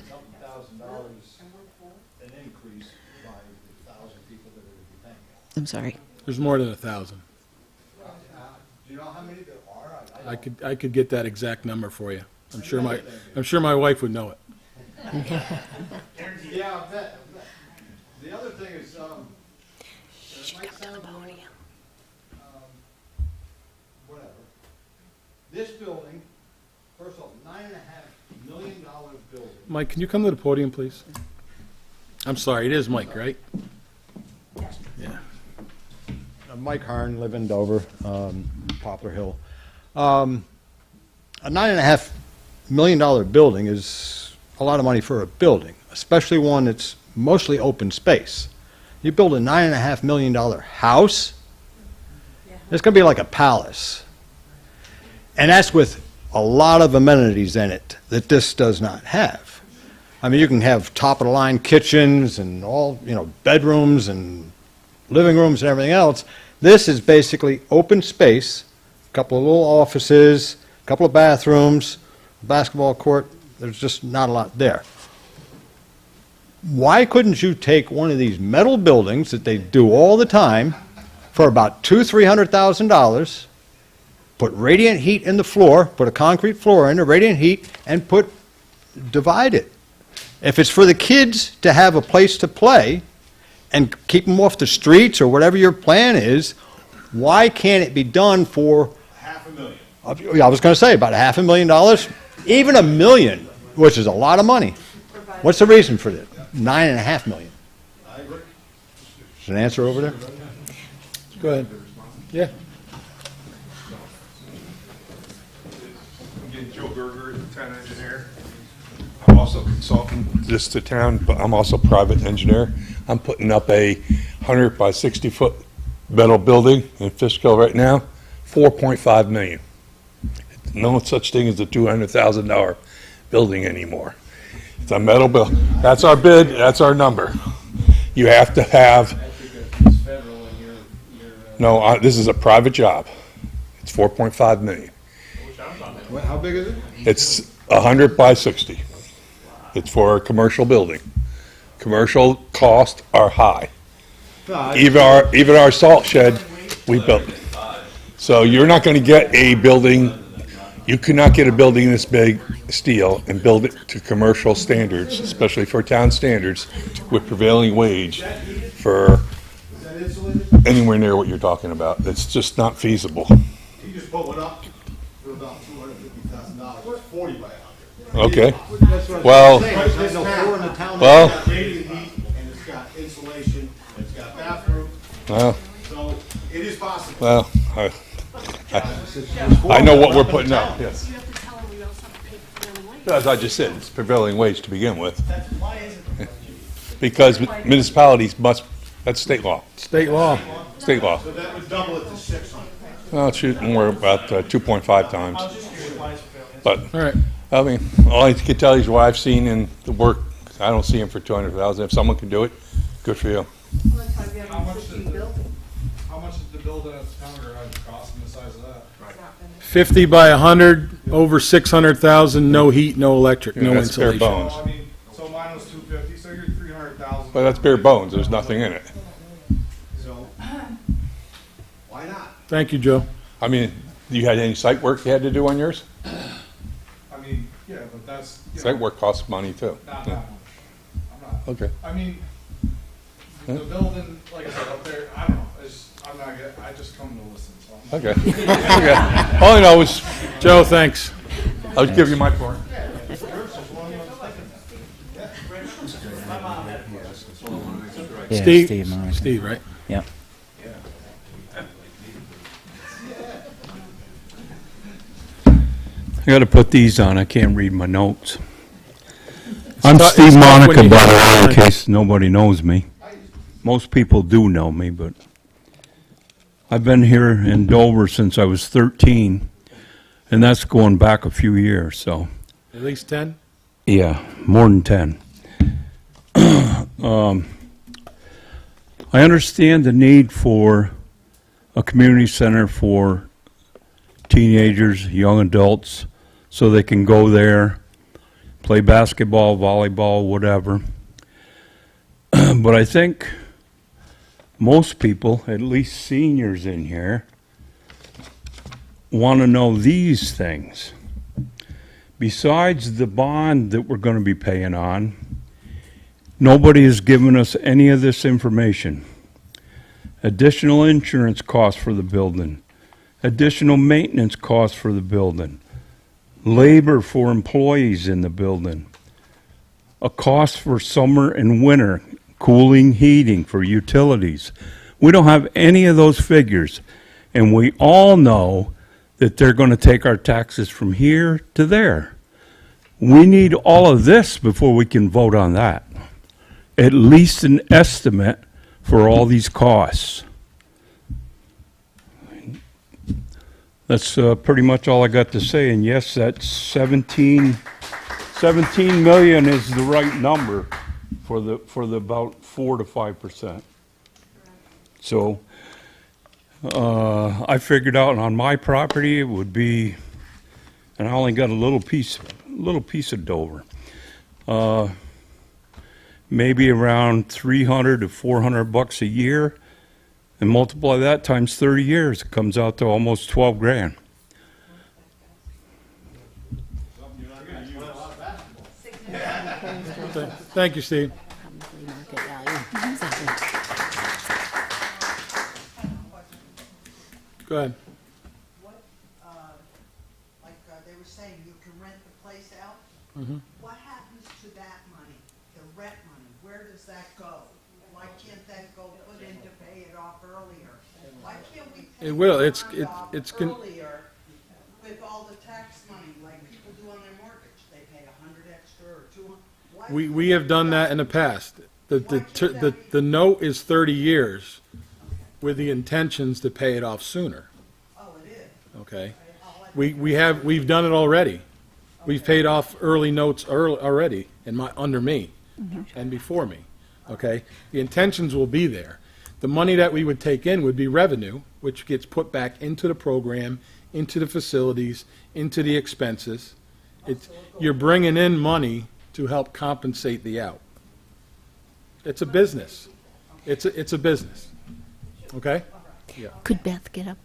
an increase by the 1,000 people that are gonna be paying it. I'm sorry. There's more than 1,000. Do you know how many there are? I could get that exact number for you. I'm sure my wife would know it. Yeah, I bet. The other thing is, it might sound whatever. This building, first of all, $9.5 million building. Mike, can you come to the podium, please? I'm sorry, it is Mike, right? Yeah. Mike Harn, live in Dover, Poplar Hill. A $9.5 million building is a lot of money for a building, especially one that's mostly open space. You build a $9.5 million house, it's going to be like a palace. And that's with a lot of amenities in it that this does not have. I mean, you can have top-of-the-line kitchens and all, bedrooms and living rooms and everything else. This is basically open space, a couple of little offices, a couple of bathrooms, basketball court. There's just not a lot there. Why couldn't you take one of these metal buildings that they do all the time for about $200,000-$300,000, put radiant heat in the floor, put a concrete floor in, a radiant heat, and divide it? If it's for the kids to have a place to play and keep them off the streets or whatever your plan is, why can't it be done for $500,000? I was going to say about $500,000, even $1 million, which is a lot of money. What's the reason for that? $9.5 million. Is an answer over there? Go ahead. Yeah. Again, Joe Berger, town engineer. I'm also consulting this to town, but I'm also private engineer. I'm putting up a 100 by 60 foot metal building in Fiscal right now, $4.5 million. No such thing as a $200,000 building anymore. It's a metal bill. That's our bid. That's our number. You have to have. No, this is a private job. It's $4.5 million. How big is it? It's 100 by 60. It's for a commercial building. Commercial costs are high. Even our salt shed, we built. So you're not going to get a building. You could not get a building this big, steel, and build it to commercial standards, especially for town standards, with prevailing wage for anywhere near what you're talking about. It's just not feasible. You just put one up for about $250,000. It's 40 by 100. Okay. Well, well, and it's got insulation, it's got bathroom, well, so it is possible. well, I know what we're putting up, yes. You have to tell them we also have to pay prevailing wage. As I just said, it's prevailing wage to begin with. Because municipalities must, that's state law. State law. State law. So that would double it to 600. Well, shoot, we're about 2.5 times. But, All right. I mean, all I can tell you is what I've seen in the work. I don't see them for 200,000. If someone can do it, good for you. How much does the building at the town garage cost and the size of that? 50 by 100, over 600,000, no heat, no electric, no That's bare insulation. bones. So, I mean, so mine was 250, so you're 300,000. But that's bare bones. There's nothing in it. So, why not? Thank you, Joe. I mean, you had any site work you had to do on yours? I mean, yeah, but that's. Site work costs money too. Not that much. I'm not. Okay. I mean, the building, like I said, up there, I don't know, I just come to listen, so. I'm not- Okay. Okay. All I know is, Joe, thanks. I'll give you my part. Yeah, Steve? Steve, mine. Steve, right? Yep. I gotta put these on, I can't read my notes. I'm tough- Steve it's tough when Monica, you by have the way, in time. case nobody knows me. Most people do know me, but I've been here in Dover since I was 13, and that's going back a few years, so, At least 10? yeah, more than 10. I understand the need for a community center for teenagers, young adults, so they can go there, play basketball, volleyball, whatever. But I think most people, at least seniors in here, want to know these things. Besides the bond that we're going to be paying on, nobody has given us any of this information. Additional insurance costs for the building, additional maintenance costs for the building, labor for employees in the building, a cost for summer and winter, cooling, heating, for utilities. We don't have any of those figures, and we all know that they're going to take our taxes from here to there. We need all of this before we can vote on that. At least an estimate for all these costs. That's pretty much all I got to say, and yes, that 17 million is the right number for the about 4 to 5%. So I figured out on my property it would be, and I only got a little piece of Dover, maybe around 300 to 400 bucks a year, and multiply that times 30 years, it comes out to almost 12 grand. Thank you, Steve. Go ahead. They were saying you can rent the place out. What happens to that money, the rent money? Where does that go? Why can't that go put in to pay it off earlier? Why can't we pay It will. it It's off earlier with all the tax money like people do on their mortgage? They pay 100 extra or 200. We have done that in the past. The note is 30 years with the intentions to pay it off sooner. Oh, it is. Okay? We've done it already. We've paid off early notes already under me and before me. Okay? The intentions will be there. The money that we would take in would be revenue, which gets put back into the program, into the facilities, into the expenses. You're bringing in money to help compensate the out. It's a business. It's a business. Okay? Yeah. Could Beth get up?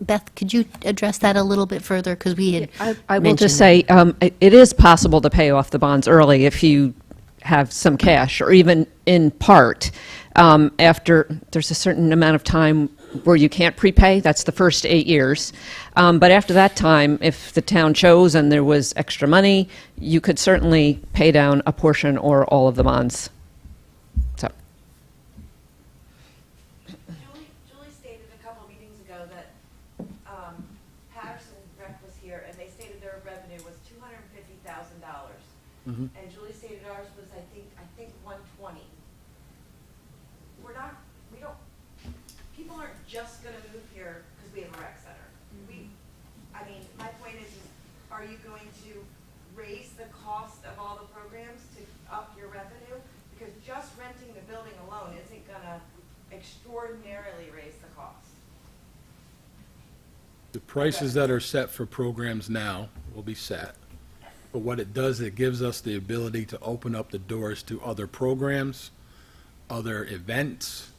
Beth, could you address that a little bit further? Because we had I will just say, it is possible to pay off the bonds early if you have some cash, or even in part. After, there's a certain amount of time where you can't prepay, that's the first 8 years. But after that time, if the town chose and there was extra money, you could certainly pay down a portion or all of the bonds. So. Julie stated a couple of meetings ago that Patterson Rec was here, and they stated their revenue was $250,000. And Julie stated ours was, I think 120. People aren't just gonna move here because we have a rec center. My point is, are you going to raise the cost of all the programs to up your revenue? Because just renting the building alone isn't gonna extraordinarily raise the cost. The prices that are set for programs now will be set. But what it does, it gives us the ability to open up the doors to other programs, other events.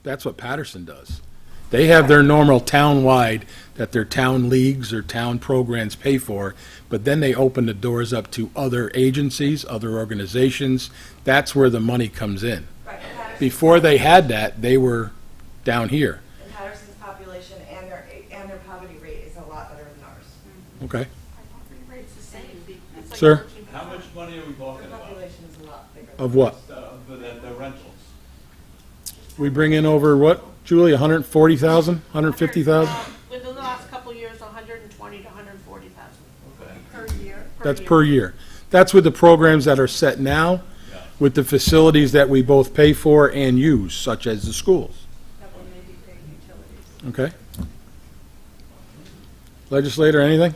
That's what Patterson does. They have their normal town-wide that their town leagues or town programs pay for, but then they open the doors up to other agencies, other organizations. That's where the money comes in. Right, Before they had that, they were down here. and Patterson's population and their poverty rate is a lot better than ours. Okay. Rate's the same. It's like Sir? 14%. How much money are we talking Their about? population is a lot bigger. Of what? For the rentals? We bring in over what, Julie, 140,000, 150,000? Within the last couple of years, 120 to 140,000 Okay. per year. That's per year. That's with the programs that are set now, with the facilities that we both pay for and use, such as the schools. Okay. Legislator, anything?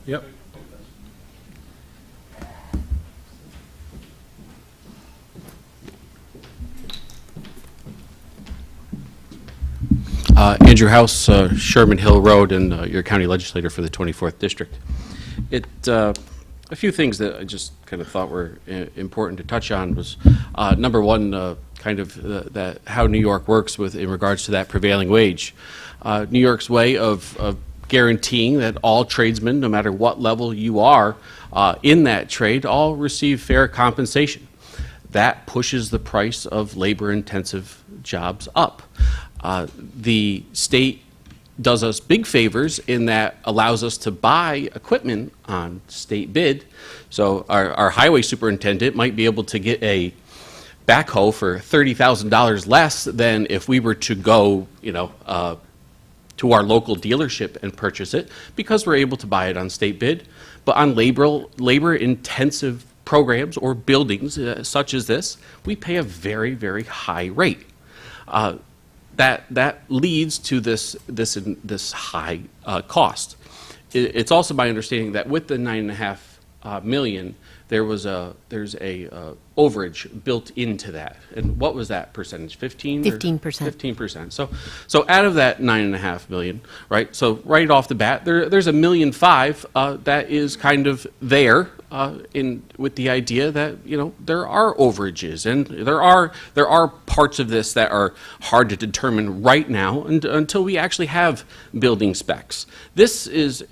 Yep. Andrew House, Sherman Hill Road, and your county legislator for the 24th District. A few things that I just kind of thought were important to touch on was, number one, kind of that how New York works with in regards to that prevailing wage. New York's way of guaranteeing that all tradesmen, no matter what level you are in that trade, all receive fair compensation. That pushes the price of labor-intensive jobs up. The state does us big favors in that allows us to buy equipment on state bid. So our highway superintendent might be able to get a backhoe for $30,000 less than if we were to go, to our local dealership and purchase it, because we're able to buy it on state bid. But on labor-intensive programs or buildings such as this, we pay a very, very high rate. That leads to this high cost. It's also my understanding that with the $9.5 million, there's a overage built into that. And what was that percentage? 15%? 15%. So out of that $9.5 million, right? So right off the bat, there's $1.5 million that is kind of there with the idea that there are overages, and there are parts of this that are hard to determine right now until we actually have building specs. This is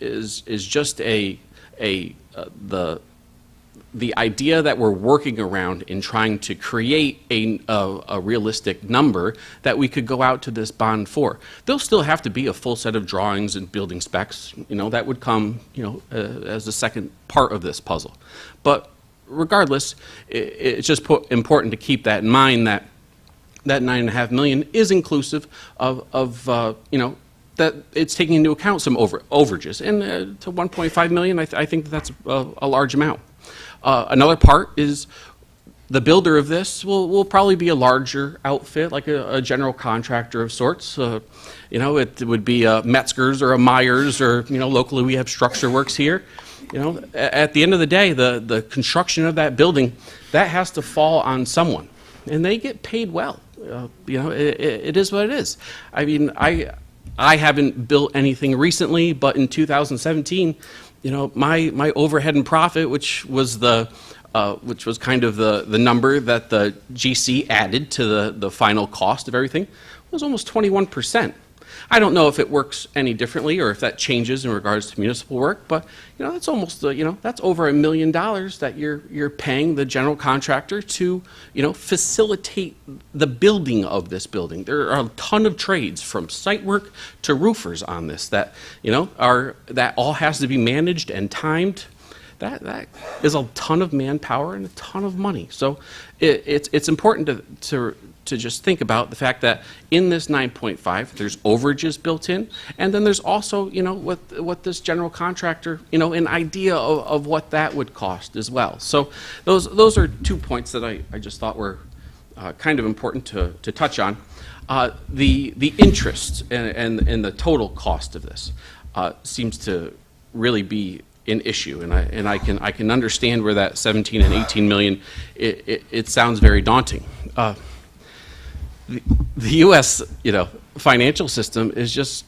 just the idea that we're working around in trying to create a realistic number that we could go out to this bond for. There'll still have to be a full set of drawings and building specs, that would come, as the second part of this puzzle. But regardless, it's just important to keep that in mind, that $9.5 million is inclusive of that it's taking into account some overages. And to $1.5 million, I think that's a large amount. Another part is the builder of this will probably be a larger outfit, like a general contractor of sorts. It would be a Metzger's or a Myers, or locally we have Structure Works here. At the end of the day, the construction of that building, that has to fall on someone, and they get paid well. It is what it is. I mean, I haven't built anything recently, but in 2017. My overhead and profit, which was kind of the number that the GC added to the final cost of everything, was almost 21%. I don't know if it works any differently or if that changes in regards to municipal work, but that's almost that's over $1 million that you're paying the general contractor to facilitate the building of this building. There are a ton of trades, from site work to roofers, on this that that all has to be managed and timed. That is a ton of manpower and a ton of money. So it's important to just think about the fact that in this 9.5, there's overages built in, and then there's also, what this general contractor, an idea of what that would cost as well. So those are 2 points that I just thought were kind of important to touch on. The interest and the total cost of this seems to really be an issue, and I can understand where that 17 and 18 million, it sounds very daunting. The U.S. financial system is just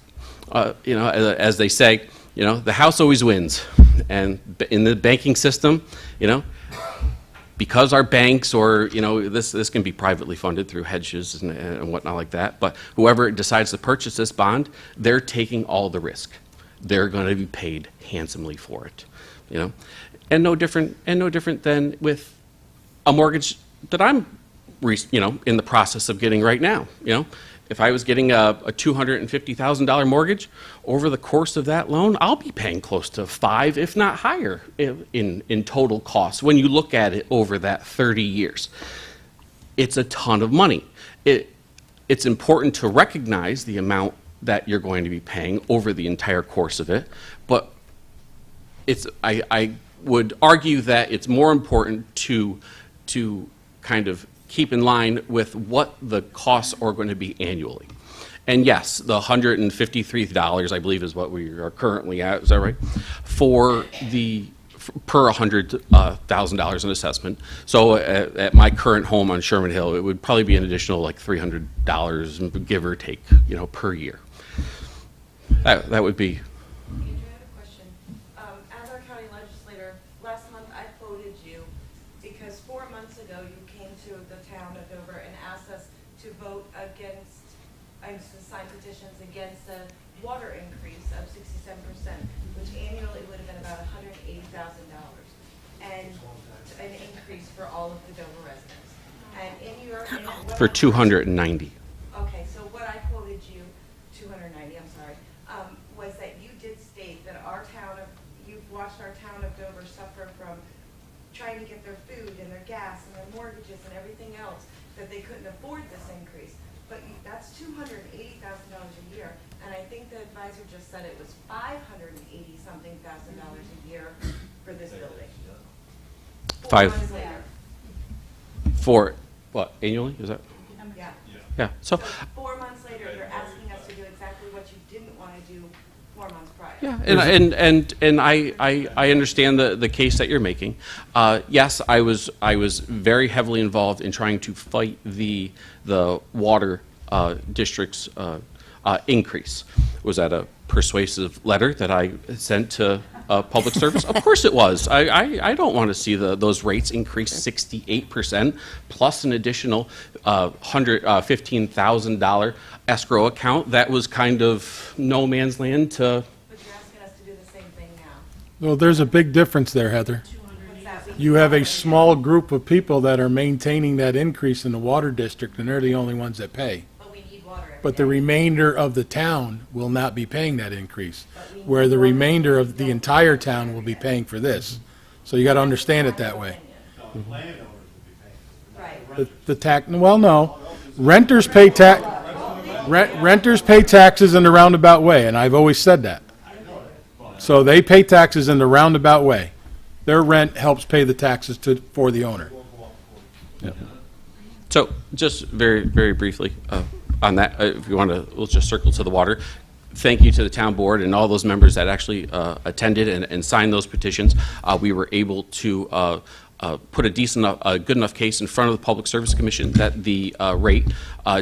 as they say, the house always wins, and in the banking system, because our banks, or this can be privately funded through hedges and whatnot like that, but whoever decides to purchase this bond, they're taking all the risk. They're going to be paid handsomely for it, and no different than with a mortgage that I'm in the process of getting right now. If I was getting a $250,000 mortgage, over the course of that loan, I'll be paying close to 5, if not higher, in total costs when you look at it over that 30 years. It's a ton of money. It's important to recognize the amount that you're going to be paying over the entire course of it, but would argue that it's more important to kind of keep in line with what the costs are going to be annually. And yes, the $153, I believe, is what we are currently at, is that right? For the, per $100,000 in assessment. So at my current home on Sherman Hill, it would probably be an additional like $300, give or take, you know, per year. That would be. As our county legislator, last month I quoted you because 4 months ago you came to the town of Dover and asked us to vote against, to sign petitions against a water increase of 67%, which annually would have been about $180,000, and an increase for all of the Dover residents. And in your For 290. Okay, so what I quoted you, 290, I'm sorry, was that you did state that our town of, you've watched our town of Dover suffer from trying to get their food and their gas and their mortgages and everything else, that they couldn't afford this increase. But that's $280,000 a year, and I think the advisor just said it was $580-something thousand a year for this building. 4 months later. For what, annually, is that? Yeah. Yeah, so. 4 months later, you're asking us to do exactly what you didn't want to do 4 months prior. Yeah, and I understand the case that you're making. Yes, I was very heavily involved in trying to fight the water district's increase. Was that a persuasive letter that I sent to public service? Of course it was. I don't want to see those rates increase 68% plus an additional $15,000 escrow account. That was kind of no man's land to. But you're asking us to do the same thing now. Well, there's a big difference there, Heather. You have a small group of people that are maintaining that increase in the water district, and they're the only ones that pay. But we need water every But the day. remainder of the town will not be paying that increase, where the remainder of the entire town will be paying for this. So you got to understand it that way. Right. The tax, well, no, renters pay renters pay taxes in the roundabout way, and I've always said that. So they pay taxes in the roundabout way. Their rent helps pay the taxes for the owner. Yeah. So just very, very briefly on that, if you want to, we'll just circle to the water. Thank you to the town board and all those members that actually attended and signed those petitions. We were able to put a good enough case in front of the Public Service Commission that the rate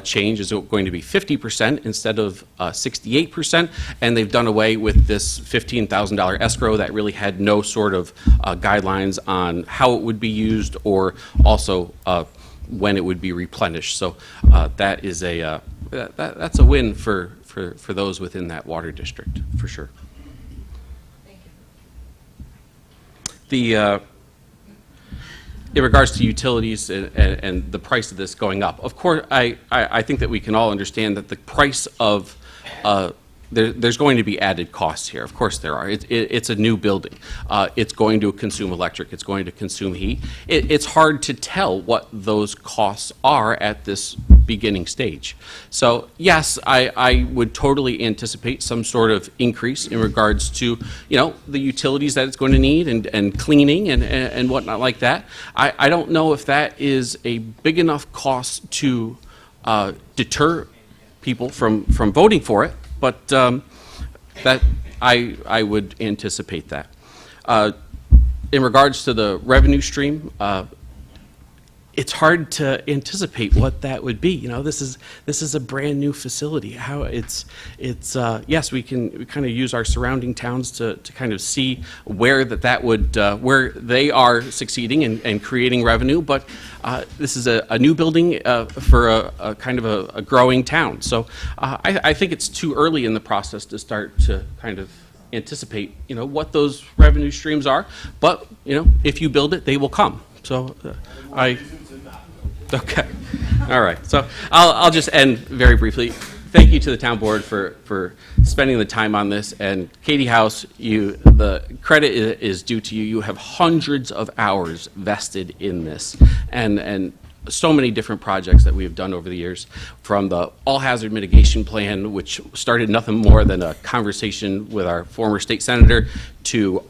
change is going to be 50% instead of 68%, and they've done away with this $15,000 escrow that really had no sort of guidelines on how it would be used or also when it would be replenished. So that is that's a win for those within that water district, for sure. Thank you. In regards to utilities and the price of this going up, of course, I think that we can all understand that the price of there's going to be added costs here. Of course there are. It's a new building. It's going to consume electric. It's going to consume heat. It's hard to tell what those costs are at this beginning stage. So yes, I would totally anticipate some sort of increase in regards to, you know, the utilities that it's going to need and cleaning and whatnot like that. I don't know if that is a big enough cost to deter people from voting for it. But that I would anticipate that. In regards to the revenue stream, it's hard to anticipate what that would be. You know, this is a brand new facility. How it's yes, we kind of use our surrounding towns to kind of see where that would where they are succeeding and creating revenue. But this is a new building for a kind of a growing town. So I think it's too early in the process to start to kind of anticipate, you know, what those revenue streams are. But you know, if you build it, they will come. So okay, all right. So I'll just end very briefly. Thank you to the town board for spending the time on this. And Katie House, the credit is due to you. You have hundreds of hours vested in this, and so many different projects that we have done over the years, from the all-hazard mitigation plan, which started nothing more than a conversation with our former state senator, to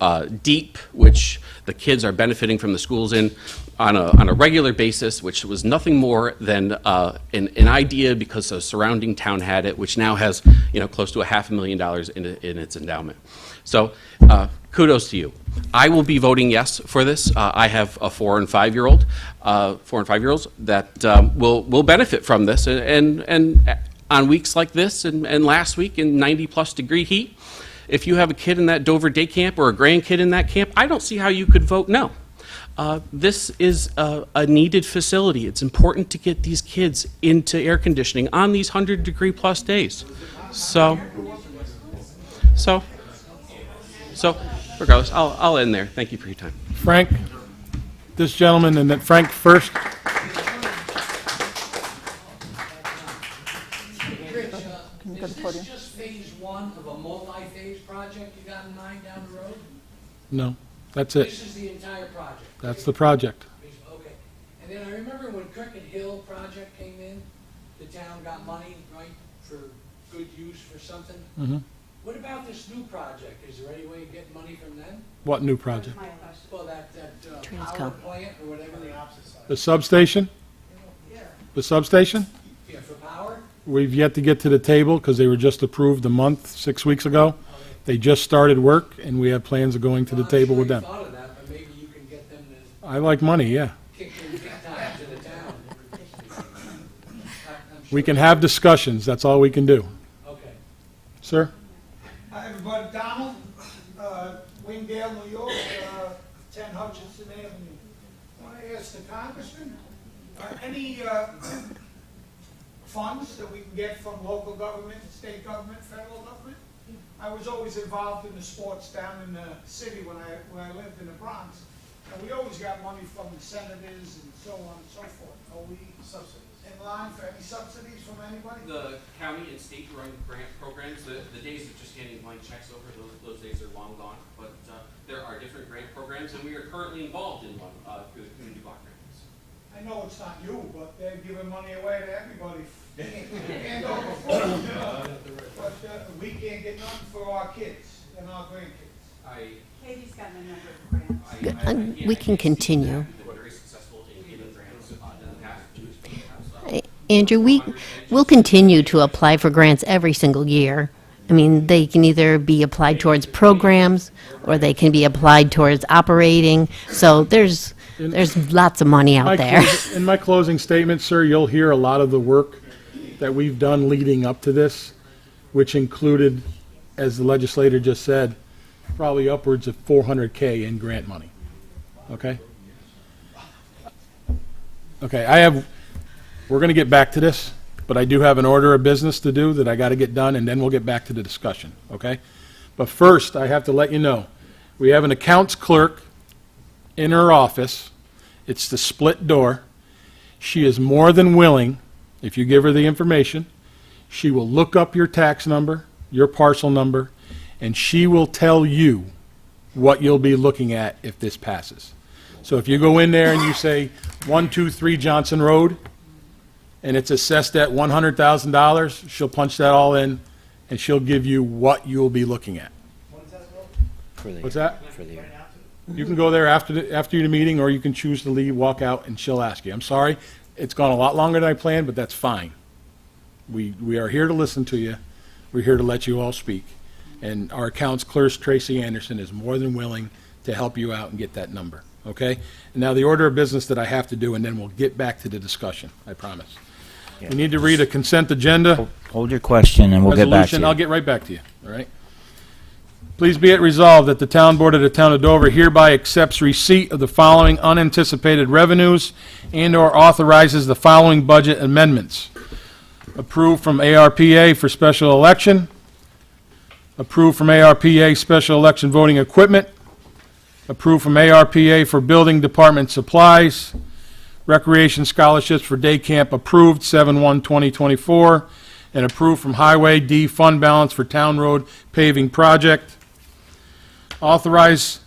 DEEP, which the kids are benefiting from the schools in on a regular basis, which was nothing more than an idea because a surrounding town had it, which now has, close to $500,000 in its endowment. So kudos to you. I will be voting yes for this. I have a 4- and 5-year-old, 4- and 5-year-olds that will benefit from this, and on weeks like this and last week in 90+ degree heat, if you have a kid in that Dover day camp or a grandkid in that camp, I don't see how you could vote no. This is a needed facility. It's important to get these kids into air conditioning on these 100-degree+ days. So regardless, I'll end there. Thank you for your time. Frank, this gentleman, and then Frank first. This is just phase 1 of a multi-phase project you got in mind down the road? No, that's it. This is the entire project? That's the project. Okay. And then I remember when Cricket Hill project came in, the town got money, right, for good use for something? Mm-hmm. What about this new project? Is there any way of getting money from them? What new project? Well, that power plant or whatever the opposite side. The substation? The substation? Yeah, for power? We've yet to get to the table because they were just approved a month, 6 weeks ago. They just started work, and we have plans of going to the table with them. Thought of that, but maybe you can get them to I like money, yeah. kick in big time to the town. We can have discussions, that's all we can do. Okay. Sir? Hi, everybody. Donald, Wingdale, New York, 10 Hutchinson Avenue. I want to ask the congressman, are any funds that we can get from local government, state government, federal government? I was always involved in the sports down in the city when I lived in the Bronx, and we always got money from the senators and so on and so forth. Are we in line for any subsidies from anybody? The county and state run grant programs, the days of just handing blank checks over, those days are long gone. But there are different grant programs, and we are currently involved in one through the community block grants. I know it's not you, but they're giving money away to everybody. Hand over food, but we can't get nothing for our kids and our grandkids. Katie's got a number of grants. We can continue. Very successful in giving grants in the past. Andrew, we'll continue to apply for grants every single year. I mean, they can either be applied towards programs or they can be applied towards operating. So there's lots of money out there. In my closing statement, sir, you'll hear a lot of the work that we've done leading up to this, which included, as the legislator just said, probably upwards of $400K in grant money. Okay? Okay, we're going to get back to this, but I do have an order of business to do that I got to get done, and then we'll get back to the discussion, okay? But first, I have to let you know, we have an accounts clerk in her office. It's the split door. She is more than willing, if you give her the information, she will look up your tax number, your parcel number, and she will tell you what you'll be looking at if this passes. So if you go in there and you say 123 Johnson Road, and it's assessed at $100,000, she'll punch that all in, and she'll give you what you'll be looking at. What's that? For the year. You can go there after the meeting, or you can choose to leave, walk out, and she'll ask you. I'm sorry, it's gone a lot longer than I planned, but that's fine. We are here to listen to you. We're here to let you all speak. And our accounts clerk, Tracy Anderson, is more than willing to help you out and get that number, okay? And now the order of business that I have to do, and then we'll get back to the discussion, I promise. Yeah. We need to read a consent agenda. Hold your question and we'll get back to Resolution. you. I'll get right back to you, all right? Please be it resolved that the town board of the town of Dover hereby accepts receipt of the following unanticipated revenues and/or authorizes the following budget amendments. Approved from ARPA for special election. Approved from ARPA special election voting equipment. Approved from ARPA for building department supplies. Recreation scholarships for day camp approved 7/1/2024. And approved from Highway D fund balance for town road paving project. Authorize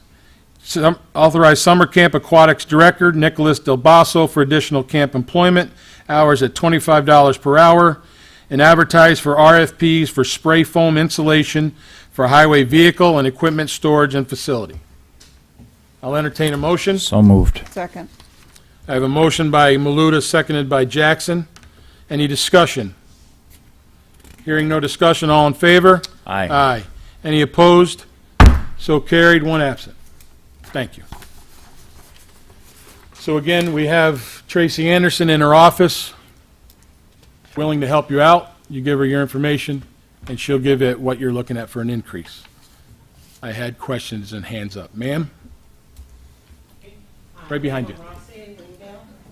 Authorize summer camp aquatics director Nicholas Del Basso for additional camp employment, hours at $25 per hour, and advertise for RFPs for spray foam insulation for highway vehicle and equipment storage and facility. I'll entertain a motion. So moved. Second. I have a motion by Maluta, seconded by Jackson. Any discussion? Hearing no discussion, all in favor? Aye. Aye. Any opposed? So carried, one absent. Thank you. So again, we have Tracy Anderson in her office, willing to help you out. You give her your information, and she'll give it what you're looking at for an increase. I had questions and hands up. Ma'am? Right behind you.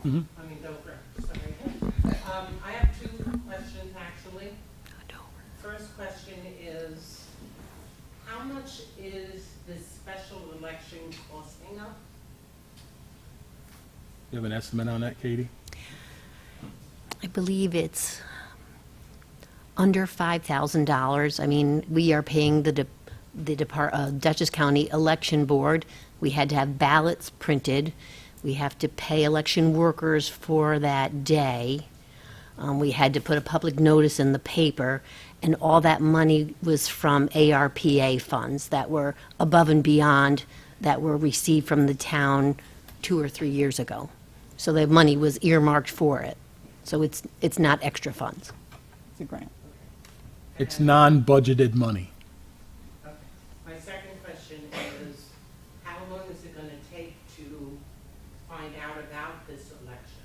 Mhm. I have two questions, actually. First question is, how much is this special election costing us? You have an estimate on that, Katie? I believe it's under $5,000. I mean, we are paying the Dutchess County Election Board. We had to have ballots printed. We have to pay election workers for that day. We had to put a public notice in the paper, and all that money was from ARPA funds that were above and beyond that were received from the town 2 or 3 years ago. So the money was earmarked for it. So it's not extra funds. It's a grant. It's non-budgeted money. Okay. My second question is, how long is it going to take to find out about this election?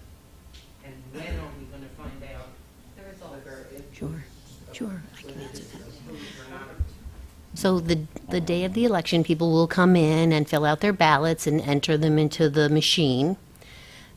And when are we going to find out whether it's... Sure, I can answer that. So the day of the election, people will come in and fill out their ballots and enter them into the machine.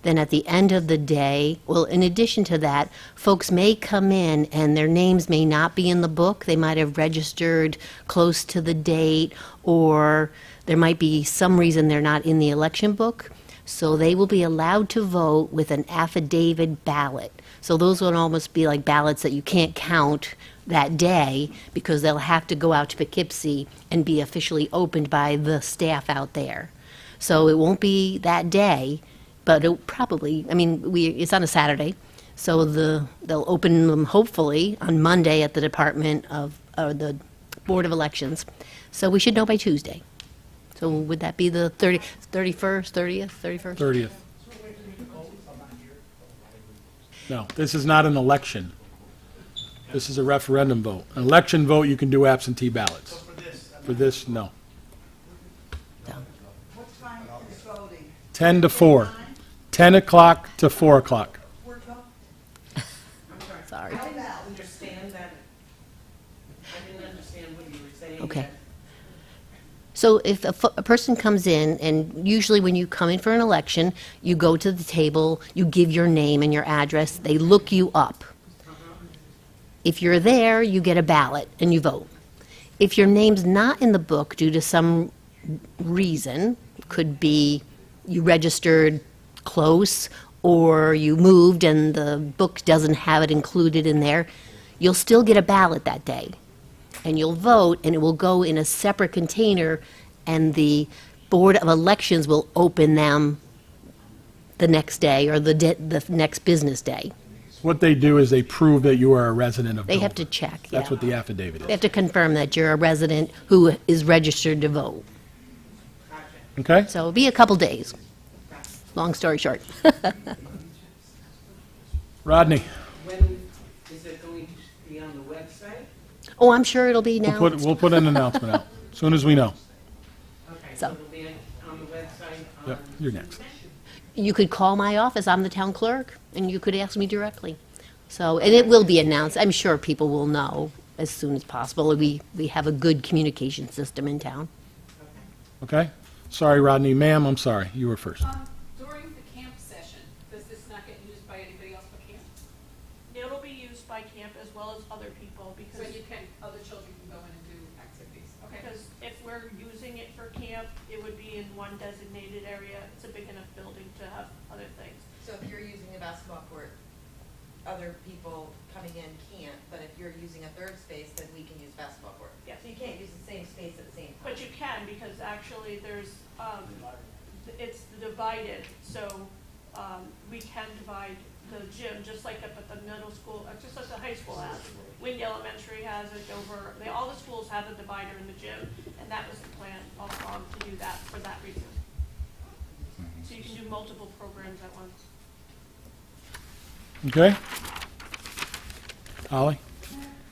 Then at the end of the day, well, in addition to that, folks may come in and their names may not be in the book. They might have registered close to the date, or there might be some reason they're not in the election book. So they will be allowed to vote with an affidavit ballot. So those would almost be like ballots that you can't count that day because they'll have to go out to Poughkeepsie and be officially opened by the staff out there. So it won't be that day, but it'll probably, I mean, it's on a Saturday, so they'll open them hopefully on Monday at the the Board of Elections. So we should know by Tuesday. So would that be the 31st? 30th. No, this is not an election. This is a referendum vote. An election vote, you can do absentee ballots. For this, no. What time is voting? 10 to 4. 10 o'clock to 4 o'clock. Sorry. I didn't understand that. I didn't understand what you were saying. Okay. So if a person comes in, and usually when you come in for an election, you go to the table, you give your name and your address, they look you up. If you're there, you get a ballot and you vote. If your name's not in the book due to some reason, could be you registered close or you moved and the book doesn't have it included in there, you'll still get a ballot that day. And you'll vote, and it will go in a separate container, and the Board of Elections will open them the next day or the next business day. What they do is they prove that you are a resident of They Dover. have to check, yeah. That's what the affidavit They is. have to confirm that you're a resident who is registered to vote. Okay? So it'll be a couple days. Long story short. Rodney, When is it going to be on the website? Oh, I'm sure it'll be now. we'll put an announcement out as soon as we know. Okay, So- so it'll be on the website Yep, on... you're next. You could call my office, I'm the town clerk, and you could ask me directly. So, and it will be announced. I'm sure people will know as soon as possible. We have a good communication system in town. Okay? Sorry, Rodney. Ma'am, I'm sorry. You were first. During the camp session, does this not get used by anybody else but camp? It'll be used by camp as well as other people So because, you can, other children can go in and do activities, okay? because if we're using it for camp, it would be in one designated area. It's a big enough building to have other things. So if you're using a basketball court, other people coming in can't, but if you're using a third space, then we can use basketball court. Yes. So you can't use the same space at the same time. But but you can, because actually there's, it's divided, so, we can divide the gym, just like up at the middle school, just like the high school has. Wynn Elementary has it over, all the schools have a divider in the gym, and that was the plan all along, to do that for that reason. So you can do multiple programs at once. Okay? Holly?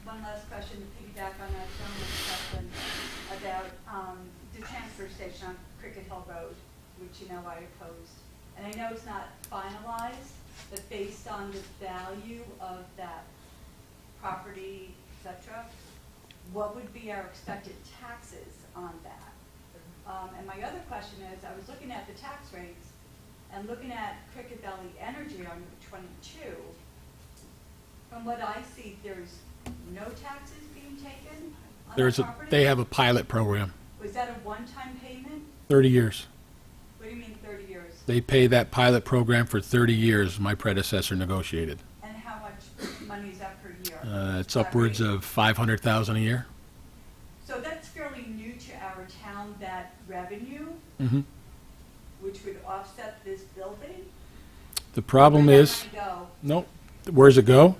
One last question to piggyback on that gentleman's question about the transfer station on Cricket Hill Road, which you know I opposed. And I know it's not finalized, but based on the value of that property, et cetera, what would be our expected taxes on that? And my other question is, I was looking at the tax rates and looking at Cricket Valley Energy on Route 22. From what I see, there's no taxes being taken on that property? They have a pilot program, Was that a one-time payment? 30 years. What do you mean 30 years? They pay that pilot program for 30 years, my predecessor negotiated. And how much money is that per year? It's upwards of $500,000 a year. So that's fairly new to our town, that revenue, Mm-hmm. which would offset this building? The problem Where'd is, that money go? no, where's it go?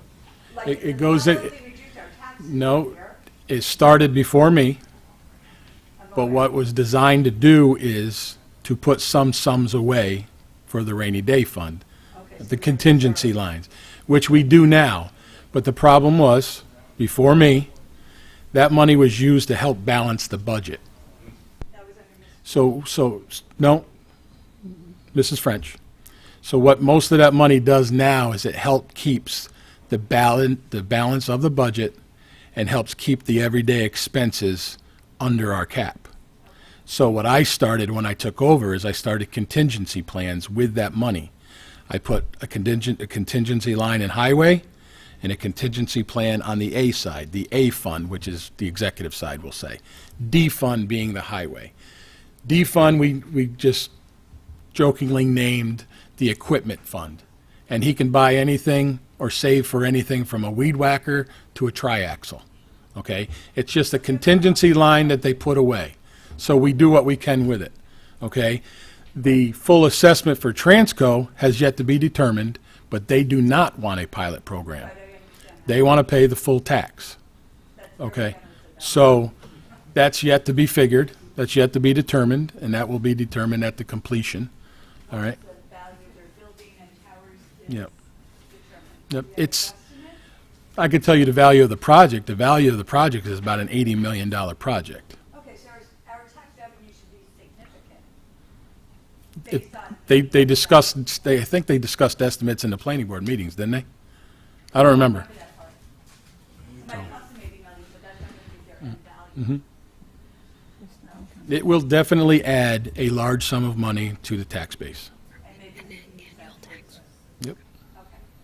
Like, It goes, how does it reduce our taxes no, here? it started before me, but what was designed to do is to put some sums away for the rainy day fund, the contingency lines, which we do now. But the problem was, before me, that money was used to help balance the budget. So, no, Mrs. French. So what most of that money does now is it helps keeps the balance of the budget and helps keep the everyday expenses under our cap. So what I started when I took over is I started contingency plans with that money. I put a contingency line in highway and a contingency plan on the A side, the A fund, which is the executive side, we'll say. D fund being the highway. D fund, we just jokingly named the equipment fund. And he can buy anything or save for anything from a weed whacker to a triaxle. Okay? It's just a contingency line that they put away. So we do what we can with it. Okay? The full assessment for Transco has yet to be determined, but they do not want a pilot program. They want to pay the full tax. Okay? So that's yet to be figured. That's yet to be determined, and that will be determined at the completion. All right? Yep. Yep. It's, I could tell you the value of the project. The value of the project is about an $80 million project. Okay, so our tax revenue should be significant. They discussed, I think they discussed estimates in the planning board meetings, didn't they? I don't remember. Mm-hmm. It will definitely add a large sum of money to the tax base. Yep.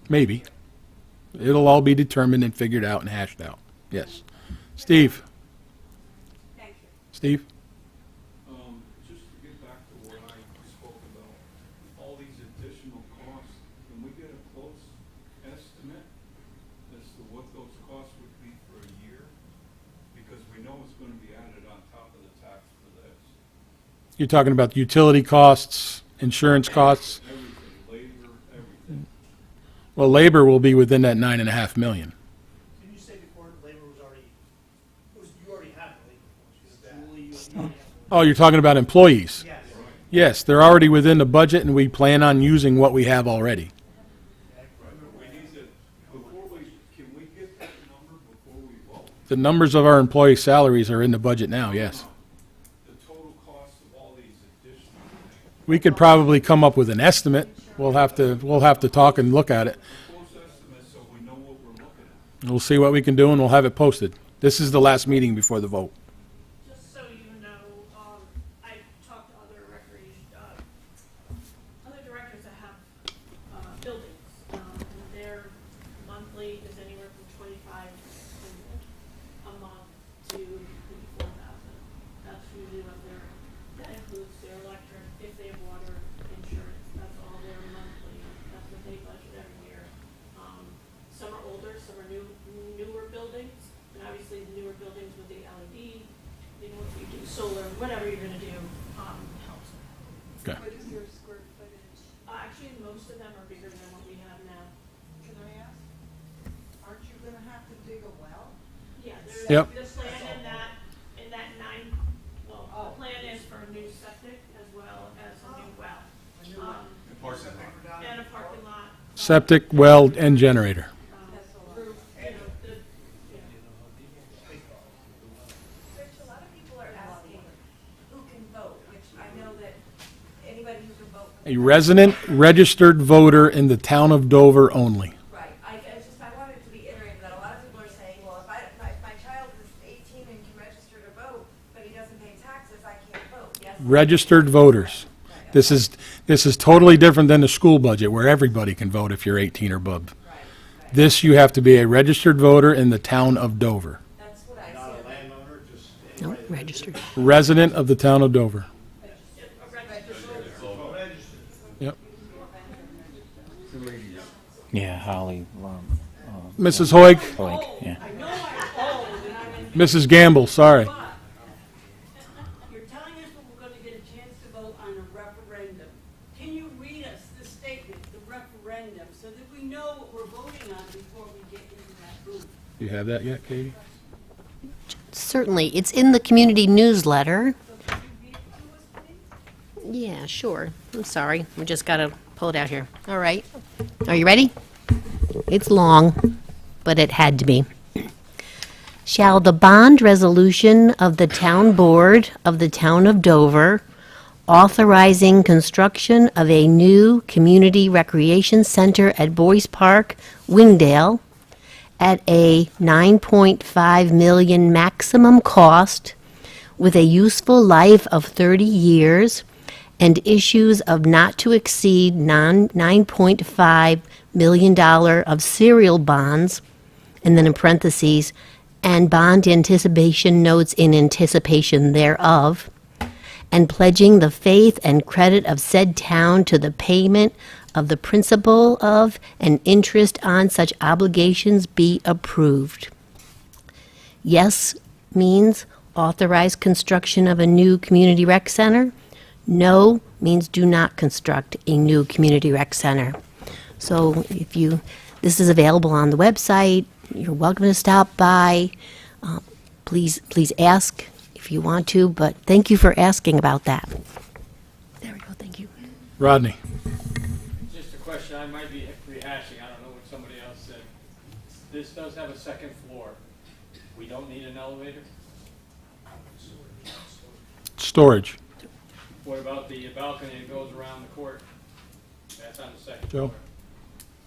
Maybe. It'll all be determined and figured out and hashed out. Yes. Steve? Steve? Just to get back to what I spoke about, all these additional costs, can we get a close estimate as to what those costs would be for a year? Because we know it's going to be added on top of the tax for this. You're talking about utility costs, insurance costs? Everything, labor, everything. Well, labor will be within that $9.5 million. Didn't you say before labor was already, you already have the labor? Oh, you're talking about employees? Yes. Yes, they're already within the budget, and we plan on using what we have already. Can we get that number before we vote? The numbers of our employee salaries are in the budget now, yes. The total cost of all these additional We could probably come up with an estimate. We'll have to talk and look at it. close estimates so we know what we're looking at. We'll see what we can do, and we'll have it posted. This is the last meeting before the vote. Just so you know, I talked to other other directors that have buildings, and their monthly is anywhere from $2,500 a month to $54,000. That's usually what that includes their electric, if they have water, insurance. That's all their monthly. That's what they budget every year. Some are older, some are newer buildings, and obviously the newer buildings with the LEDs most of them are bigger than what we have now. Can I ask, aren't you gonna have to dig a well? Yeah, Yep. the plan in that the plan is for a new septic as well as a new well. And a parking lot. Septic, well, and generator. Roof, Rich, a lot of people are asking who can vote, which I know that anybody who can vote. A resident registered voter in the town of Dover only. Right, I wanted to be iterated that a lot of people are saying, well, if my child is 18 and can register to vote, but he doesn't pay taxes, I can't vote, yes? Registered voters. This is totally different than the school budget where everybody can vote if you're 18 or above. This, you have to be a registered voter in the town of Dover. That's what I Not said. a landowner, just No, registered. Resident of the town of Dover. registered. Yep. Yeah, Holly. Mrs. Hoig? Hoig, yeah. Mrs. Gamble, sorry. You're telling us that we're gonna get a chance to vote on a referendum. Can you read us the statement, the referendum, so that we know what we're voting on before we get into that booth? You have that yet, Katie? Certainly. It's in the community newsletter. Yeah, sure. I'm sorry. We just got to pull it out here. All right. Are you ready? It's long, but it had to be. Shall the bond resolution of the town board of the town of Dover authorizing construction of a new community recreation center at Boyce Park, Wingdale, at a $9.5 million maximum cost with a useful life of 30 years and issues of not to exceed $9.5 million of serial bonds, and then in parentheses, and bond anticipation notes in anticipation thereof, and pledging the faith and credit of said town to the payment of the principal of and interest on such obligations be approved. Yes means authorize construction of a new community rec center. No means do not construct a new community rec center. So this is available on the website. You're welcome to stop by. Please ask if you want to, but thank you for asking about that. There we go, thank you. Rodney? Just a question, I might be rehashing, I don't know what somebody else said. This does have a second floor. We don't need an elevator? Storage. What about the balcony that goes around the court? That's on the second Joe? floor.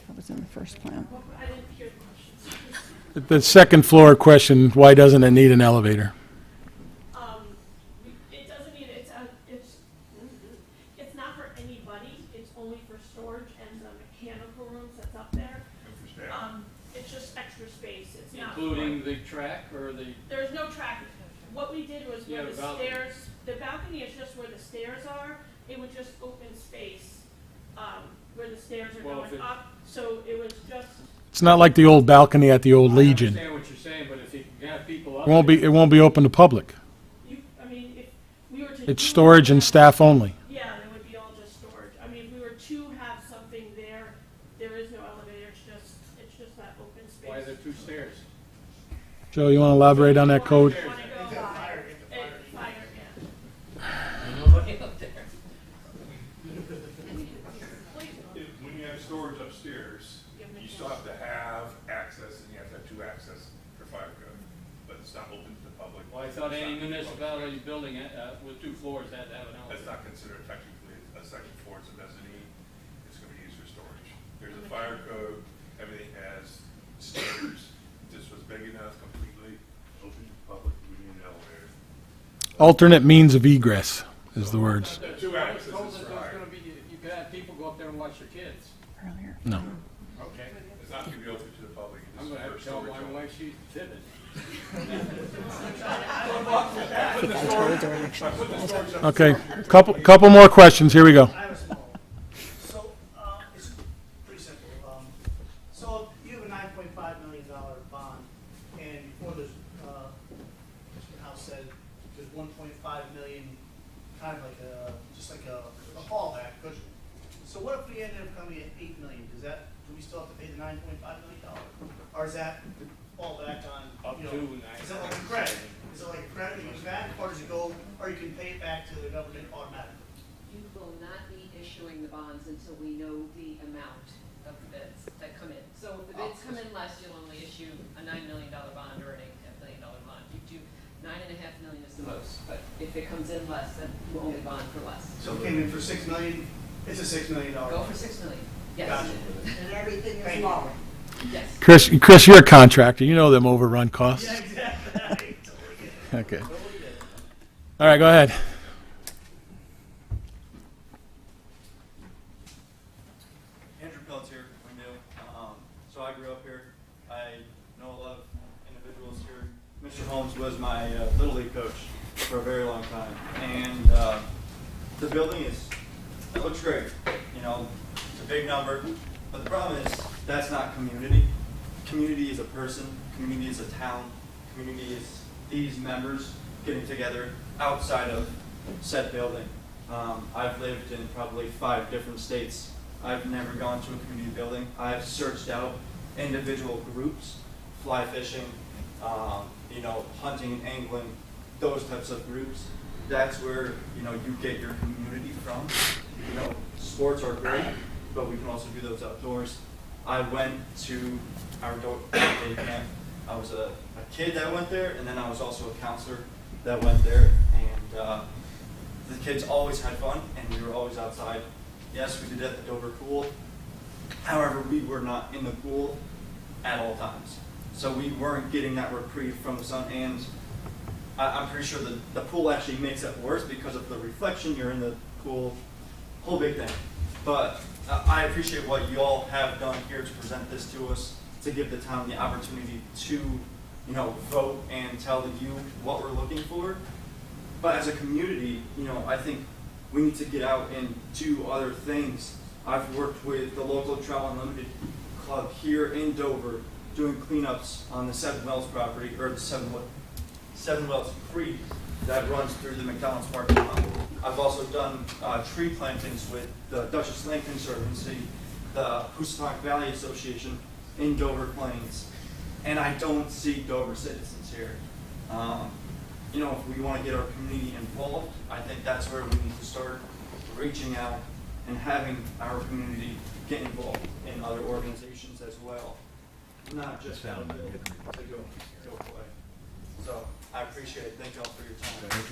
That was in the first plan. I didn't hear the questions. The second floor question, why doesn't it need an elevator? It doesn't need, it's not for anybody, it's only for storage and the mechanical rooms that's up there. It's just extra space, it's not. Including the track or the, There's no track. What we did was where Yeah, the the balcony. stairs, the balcony is just where the stairs are, it would just open space, where the stairs are Well, if going it- up, so it was just, It's not like the old balcony at the old Legion. I understand what you're saying, but if you can have people up. It won't be open to public. if we were to. It's do storage and that- staff only. Yeah, it would be all just storage. I mean, if we were to have something there, there is no elevator, it's just that open space. Why are there two stairs? Joe, you want to elaborate on that code? Wanna go fire, Nobody up there. When you have storage upstairs, you still have to have access, and you have to have two access for fire code, but it's not open to the public. Well, I thought any municipality building with two floors had to have an That's elevator. not considered technically a second floor, it's a mezzanine, it's gonna be used for storage. There's a fire code, everything has stairs, this was big enough, completely open to the public, we need an elevator. Alternate means of egress is the words. The two accesses Told that for there's hire. gonna be, you could have people go up there and watch their kids. No. Okay. It's not gonna be open to the public. I'm gonna have to tell my wife she's fibbing. Okay, couple more questions, here we go. I have a small one. So, it's pretty simple. So you have a $9.5 million bond, and before this, Mr. House said there's $1.5 million, kind of like just like a fallback cushion. So what if we ended up coming at 8 million? Do we still have to pay the $9.5 million? Or is that fall back on, Up you to know, is that like a credit? Is it like a credit that goes back, or does it go, or you can pay it back to the government automatically? You will not be issuing the bonds until we know the amount of the bids that come in. So if the bids come in less, you'll only issue a $9 million bond or an $8.5 million bond. You do $9.5 million is the most, but if it comes in less, then you only bond for less. So it came in for $6 million, it's a $6 million. Go for $6 million, yes. Gotcha. And everything is Thank you. lower. Yes. Chris, you're a contractor. You know them overrun costs. Yeah, exactly. I totally get it. Okay. Totally get it. All right, go ahead. Andrew Pelletier, Wingdale. So I grew up here. I know a lot of individuals here. Mr. Holmes was my Little League coach for a very long time. And the building it looks great. You know, it's a big number. But the problem is that's not community. Community is a person. Community is a town. Community is these members getting together outside of said building. I've lived in probably 5 different states. I've never gone to a community building. I've searched out individual groups, fly fishing, you know, hunting and angling, those types of groups. That's where, you know, you get your community from. You know, sports are great, but we can also do those outdoors. I went to our day camp. I was a kid that went there, and then I was also a counselor that went there. And the kids always had fun, and we were always outside. Yes, we did it at the Dover pool. However, we were not in the pool at all times. So we weren't getting that reprieve from the sun. And I'm pretty sure the pool actually makes it worse because of the reflection. You're in the pool, whole big thing. But I appreciate what you all have done here to present this to us, to give the town the opportunity to, you know, vote and tell the youth what we're looking for. But as a community, you know, I think we need to get out and do other things. I've worked with the local Trout Unlimited Club here in Dover, doing cleanups on the Seven Wells property, or the Seven Wells Creek that runs through the McDonald's parking lot. I've also done tree plantings with the Duchess Land Conservancy, the Housatonic Valley Association in Dover Plains, and I don't see Dover citizens here. You know, if we want to get our community involved, I think that's where we need to start reaching out and having our community get involved in other organizations as well, not just out there to go play. So I appreciate it. Thank you all for your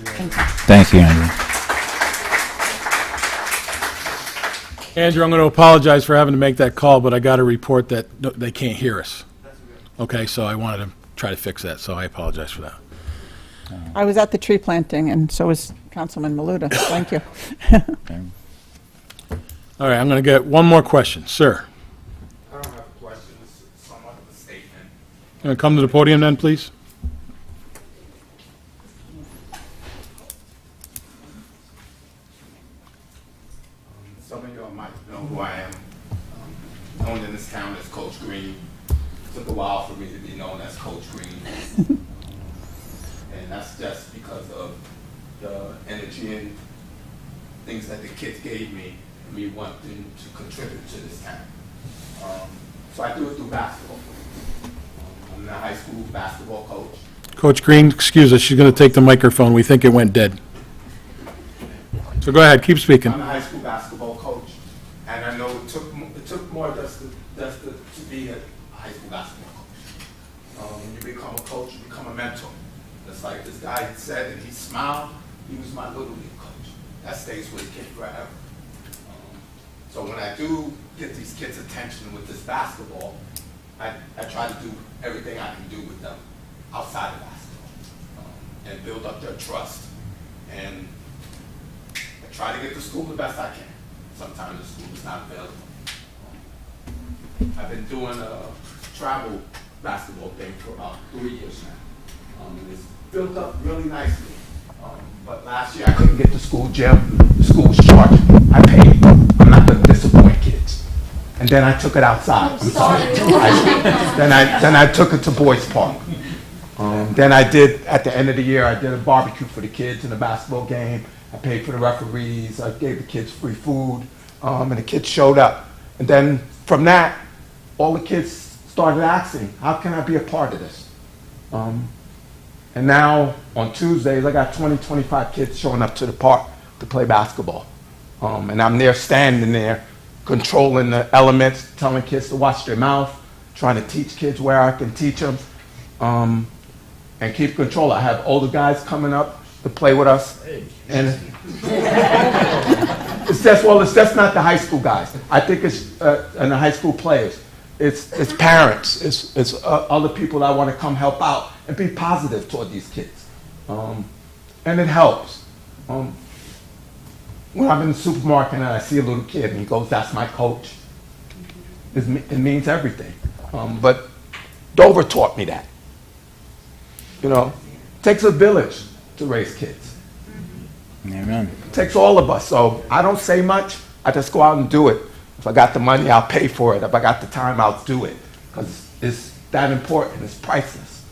time. Thank you, Andrew. Andrew, I'm going to apologize for having to make that call, but I got a report that they can't hear us. Okay, so I wanted to try to fix that, so I apologize for that. I was at the tree planting, and so was Councilman Maluda. Thank you. All right, I'm going to get one more question. Sir. I don't have a question. It's somewhat of a statement. Going to come to the podium then, please? Some of y'all might know who I am. Known in this town as Coach Green. It took a while for me to be known as Coach Green. And that's just because of the energy and things that the kids gave me, me wanting to contribute to this town. So I do it through basketball. I'm a high school basketball coach. Coach Green, excuse us, she's going to take the microphone. We think it went dead. So go ahead, keep speaking. I'm a high school basketball coach, and I know it took more just to be a high school basketball coach. When you become a coach, you become a mentor. Just like this guy had said, and he smiled, he was my Little League coach. That stays with the kid forever. So when I do get these kids' attention with this basketball, I try to do everything I can do with them outside of basketball and build up their trust. And I try to get to school the best I can. Sometimes the school is not available. I've been doing a travel basketball thing for about 3 years now. It's built up really nicely. But last year I couldn't get to school gym. The school was charging me. I paid. I'm not going to disappoint kids. And then I took it outside. I'm sorry. Then I took it to Boys Park. Then I did, at the end of the year, I did a barbecue for the kids in the basketball game. I paid for the referees. I gave the kids free food. and the kids showed up. And then from that, all the kids started asking, how can I be a part of this? And now on Tuesdays, I got 20, 25 kids showing up to the park to play basketball. And I'm there standing there, controlling the elements, telling kids to watch their mouth, trying to teach kids where I can teach them, and keep control. I have older guys coming up to play with us. And it's just not the high school guys. I think it's and the high school players. It's parents. It's other people that want to come help out and be positive toward these kids. And it helps. When I'm in the supermarket and I see a little kid and he goes, "That's my coach," it means everything. But Dover taught me that. You know, it takes a village to raise kids. Amen. It takes all of us. So I don't say much. I just go out and do it. If I got the money, I'll pay for it. If I got the time, I'll do it. Because it's that important. It's priceless.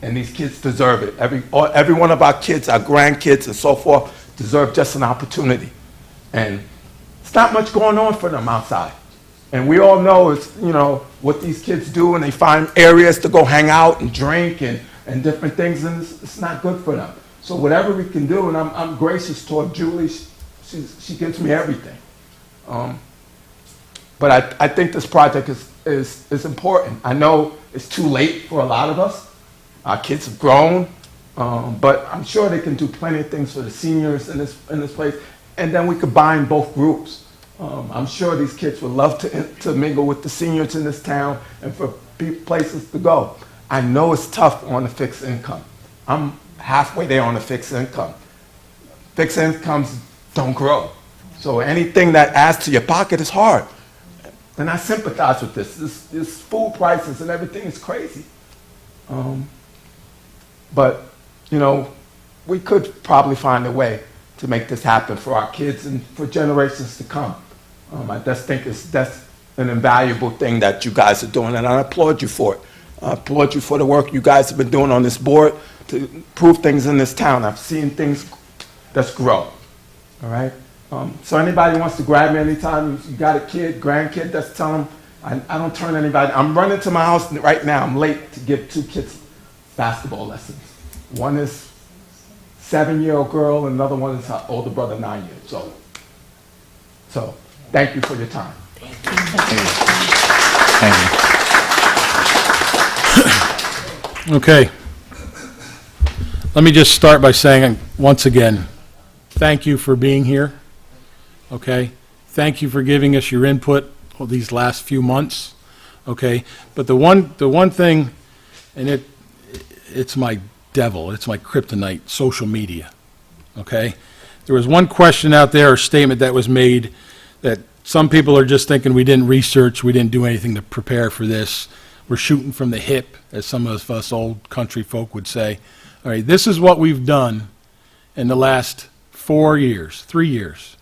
And these kids deserve it. Every one of our kids, our grandkids and so forth, deserve just an opportunity. And it's not much going on for them outside. And we all know it's, you know, what these kids do, and they find areas to go hang out and drink and different things, and it's not good for them. So whatever we can do, and I'm gracious toward Julie, she gives me everything. But I think this project is important. I know it's too late for a lot of us. Our kids have grown, but I'm sure they can do plenty of things for the seniors in this place, and then we combine both groups. I'm sure these kids would love to mingle with the seniors in this town and for places to go. I know it's tough on the fixed income. I'm halfway there on the fixed income. Fixed incomes don't grow. So anything that adds to your pocket is hard. And I sympathize with this. This food prices and everything is crazy. But, you know, we could probably find a way to make this happen for our kids and for generations to come. I just think that's an invaluable thing that you guys are doing, and I applaud you for it. I applaud you for the work you guys have been doing on this board to improve things in this town. I've seen things just grow, all right? So anybody wants to grab me anytime, you got a kid, grandkid, just tell them, I don't turn anybody. I'm running to my house right now. I'm late to give 2 kids basketball lessons. One is 7-year-old girl, and another one is her older brother, 9 years old. So thank you for your time. Thank you. Okay. Let me just start by saying, once again, thank you for being here. Okay? Thank you for giving us your input over these last few months. Okay? But the one thing, and it's my devil, it's my kryptonite, social media. Okay? There was one question out there, or statement that was made, that some people are just thinking we didn't research, we didn't do anything to prepare for this. We're shooting from the hip, as some of us old country folk would say. All right, this is what we've done in the last 3 years,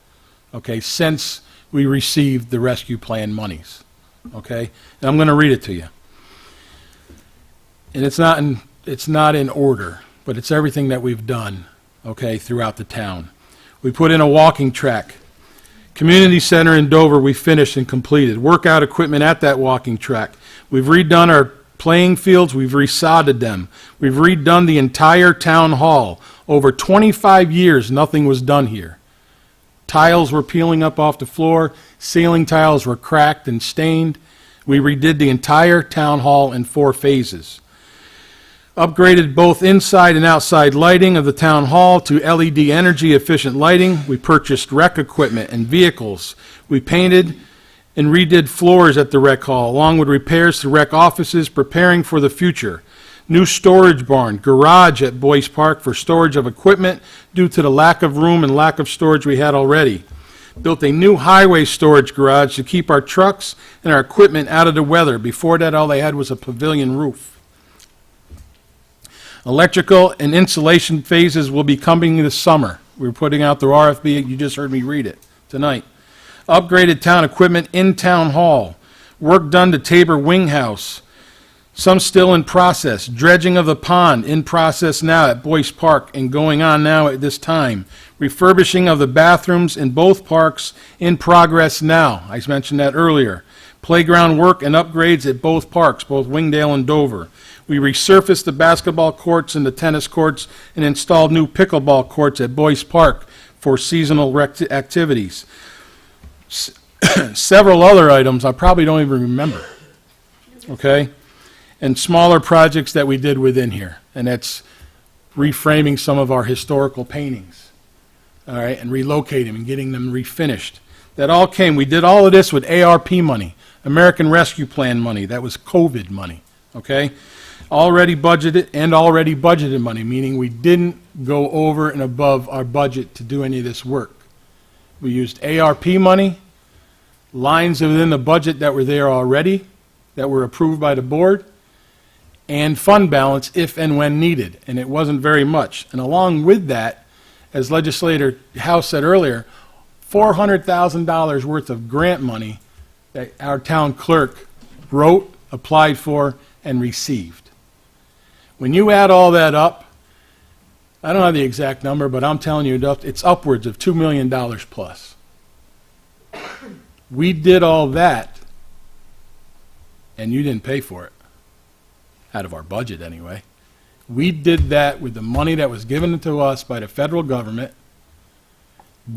okay, since we received the rescue plan monies, okay? And I'm going to read it to you. And it's not in order, but it's everything that we've done, okay, throughout the town. We put in a walking track. Community center in Dover, we finished and completed. Workout equipment at that walking track. We've redone our playing fields. We've resodded them. We've redone the entire town hall. Over 25 years, nothing was done here. Tiles were peeling up off the floor. Ceiling tiles were cracked and stained. We redid the entire town hall in 4 phases. Upgraded both inside and outside lighting of the town hall to LED energy efficient lighting. We purchased rec equipment and vehicles. We painted and redid floors at the rec hall, along with repairs to rec offices, preparing for the future. New storage barn, garage at Boyce Park for storage of equipment due to the lack of room and lack of storage we had already. Built a new highway storage garage to keep our trucks and our equipment out of the weather. Before that, all they had was a pavilion roof. Electrical and insulation phases will be coming this summer. We're putting out the RFP. You just heard me read it tonight. Upgraded town equipment in town hall. Work done to Tabor Wing House. Some still in process. Dredging of the pond in process now at Boyce Park and going on now at this time. Refurbishing of the bathrooms in both parks in progress now. I mentioned that earlier. Playground work and upgrades at both parks, both Wingdale and Dover. We resurfaced the basketball courts and the tennis courts and installed new pickleball courts at Boyce Park for seasonal activities. Several other items I probably don't even remember. Okay? And smaller projects that we did within here. And that's reframing some of our historical paintings. All right? And relocating them and getting them refinished. That all came. We did all of this with ARP money, American Rescue Plan money. That was COVID money. Okay? Already budgeted money, meaning we didn't go over and above our budget to do any of this work. We used ARP money, lines within the budget that were there already, that were approved by the board, and fund balance if and when needed, and it wasn't very much. And along with that, as Legislator House said earlier, $400,000 worth of grant money that our town clerk wrote, applied for, and received. When you add all that up, I don't have the exact number, but I'm telling you, it's upwards of $2 million plus. We did all that, and you didn't pay for it. Out of our budget, anyway. We did that with the money that was given to us by the federal government,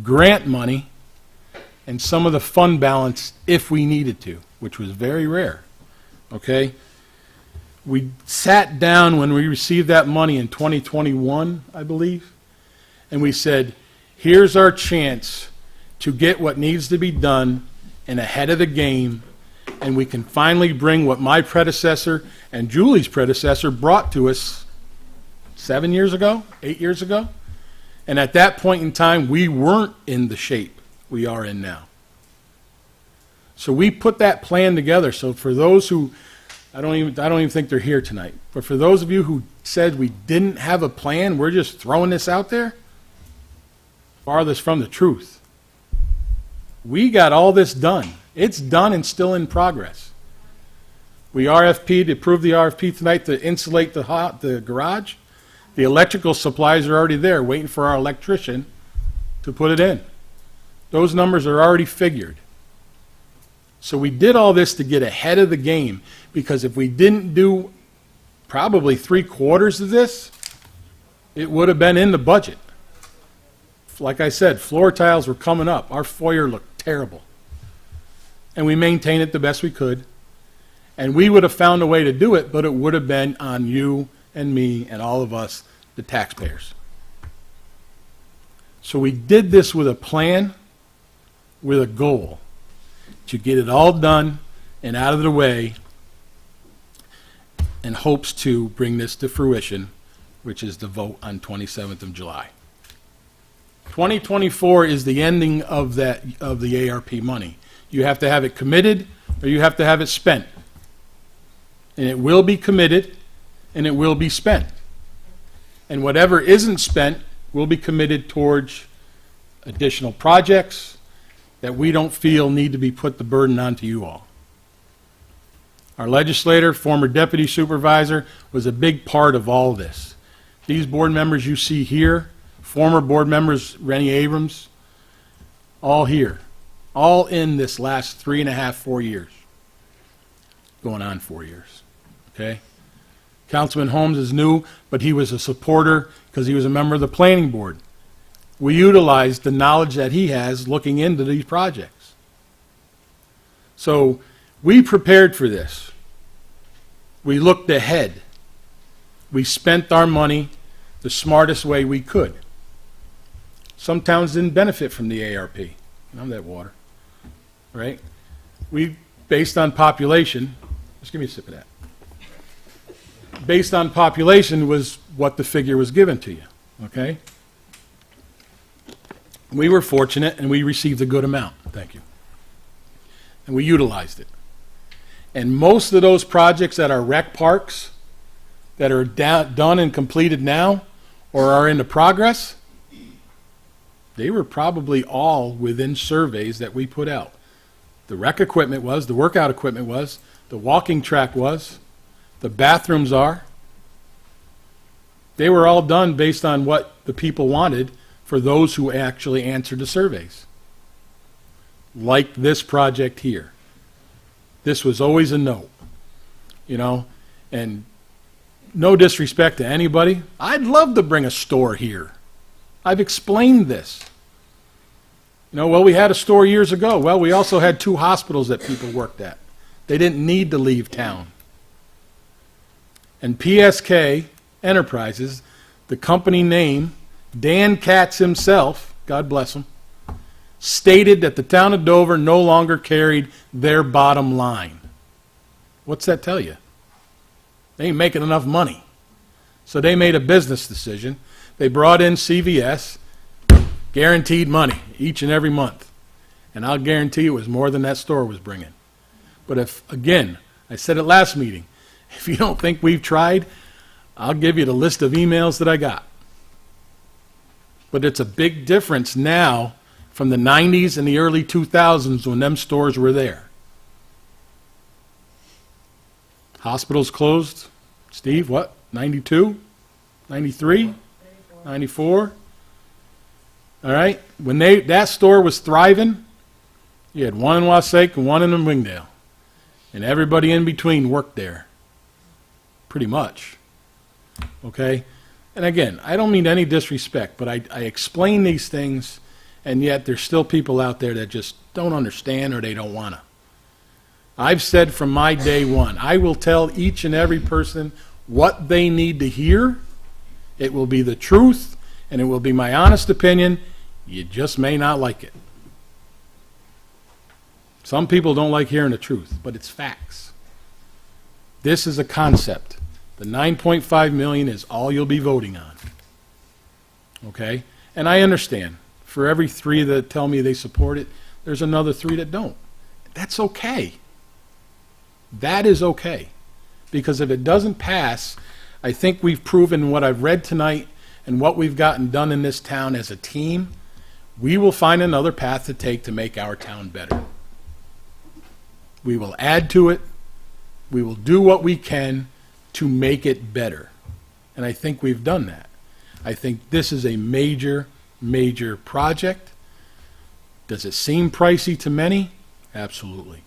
grant money, and some of the fund balance if we needed to, which was very rare. Okay? We sat down when we received that money in 2021, I believe, and we said, here's our chance to get what needs to be done and ahead of the game, and we can finally bring what my predecessor and Julie's predecessor brought to us 7 years ago, 8 years ago. And at that point in time, we weren't in the shape we are in now. So we put that plan together. So for those who, I don't even think they're here tonight, but for those of you who said we didn't have a plan, we're just throwing this out there, farthest from the truth. We got all this done. It's done and still in progress. We RFP'd, approved the RFP tonight to insulate the garage. The electrical supplies are already there, waiting for our electrician to put it in. Those numbers are already figured. So we did all this to get ahead of the game, because if we didn't do probably 3/4 of this, it would have been in the budget. Like I said, floor tiles were coming up. Our foyer looked terrible. And we maintained it the best we could. And we would have found a way to do it, but it would have been on you and me and all of us, the taxpayers. So we did this with a plan, with a goal, to get it all done and out of the way, in hopes to bring this to fruition, which is the vote on 27th of July. 2024 is the ending of the ARP money. You have to have it committed, or you have to have it spent. And it will be committed, and it will be spent. And whatever isn't spent will be committed towards additional projects that we don't feel need to be put the burden onto you all. Our legislator, former deputy supervisor, was a big part of all this. These board members you see here, former board members, Rennie Abrams, all here. All in this last 3.5, 4 years. Going on 4 years. Okay? Councilman Holmes is new, but he was a supporter because he was a member of the planning board. We utilized the knowledge that he has looking into these projects. So we prepared for this. We looked ahead. We spent our money the smartest way we could. Some towns didn't benefit from the ARP. I'm that water. Right? We, based on population, just give me a sip of that. Based on population was what the figure was given to you. Okay? We were fortunate and we received a good amount. Thank you. And we utilized it. And most of those projects that are rec parks that are done and completed now or are into progress, they were probably all within surveys that we put out. The rec equipment was, the workout equipment was, the walking track was, The bathrooms are. They were all done based on what the people wanted for those who actually answered the surveys. Like this project here. This was always a no. You know, and no disrespect to anybody. I'd love to bring a store here. I've explained this. You know, well, we had a store years ago. Well, we also had 2 hospitals that people worked at. They didn't need to leave town. And PSK Enterprises, the company name, Dan Katz himself, God bless him, stated that the town of Dover no longer carried their bottom line. What's that tell you? They ain't making enough money. So they made a business decision. They brought in CVS, guaranteed money each and every month. And I'll guarantee it was more than that store was bringing. But if, again, I said it last meeting, if you don't think we've tried, I'll give you the list of emails that I got. But it's a big difference now from the 90s and the early 2000s when them stores were there. Hospitals closed, Steve, what, 92, 93, 94? All right, when that store was thriving, you had one in Wassaic and one in Wingdale. And everybody in between worked there, pretty much. Okay? And again, I don't mean any disrespect, but I explain these things, and yet there's still people out there that just don't understand or they don't want to. I've said from my day one, I will tell each and every person what they need to hear. It will be the truth, and it will be my honest opinion. You just may not like it. Some people don't like hearing the truth, but it's facts. This is a concept. The $9.5 million is all you'll be voting on. Okay? And I understand. For every 3 that tell me they support it, there's another 3 that don't. That's okay. That is okay. Because if it doesn't pass, I think we've proven what I've read tonight and what we've gotten done in this town as a team, we will find another path to take to make our town better. We will add to it. We will do what we can to make it better. And I think we've done that. I think this is a major, major project. Does it seem pricey to many? Absolutely.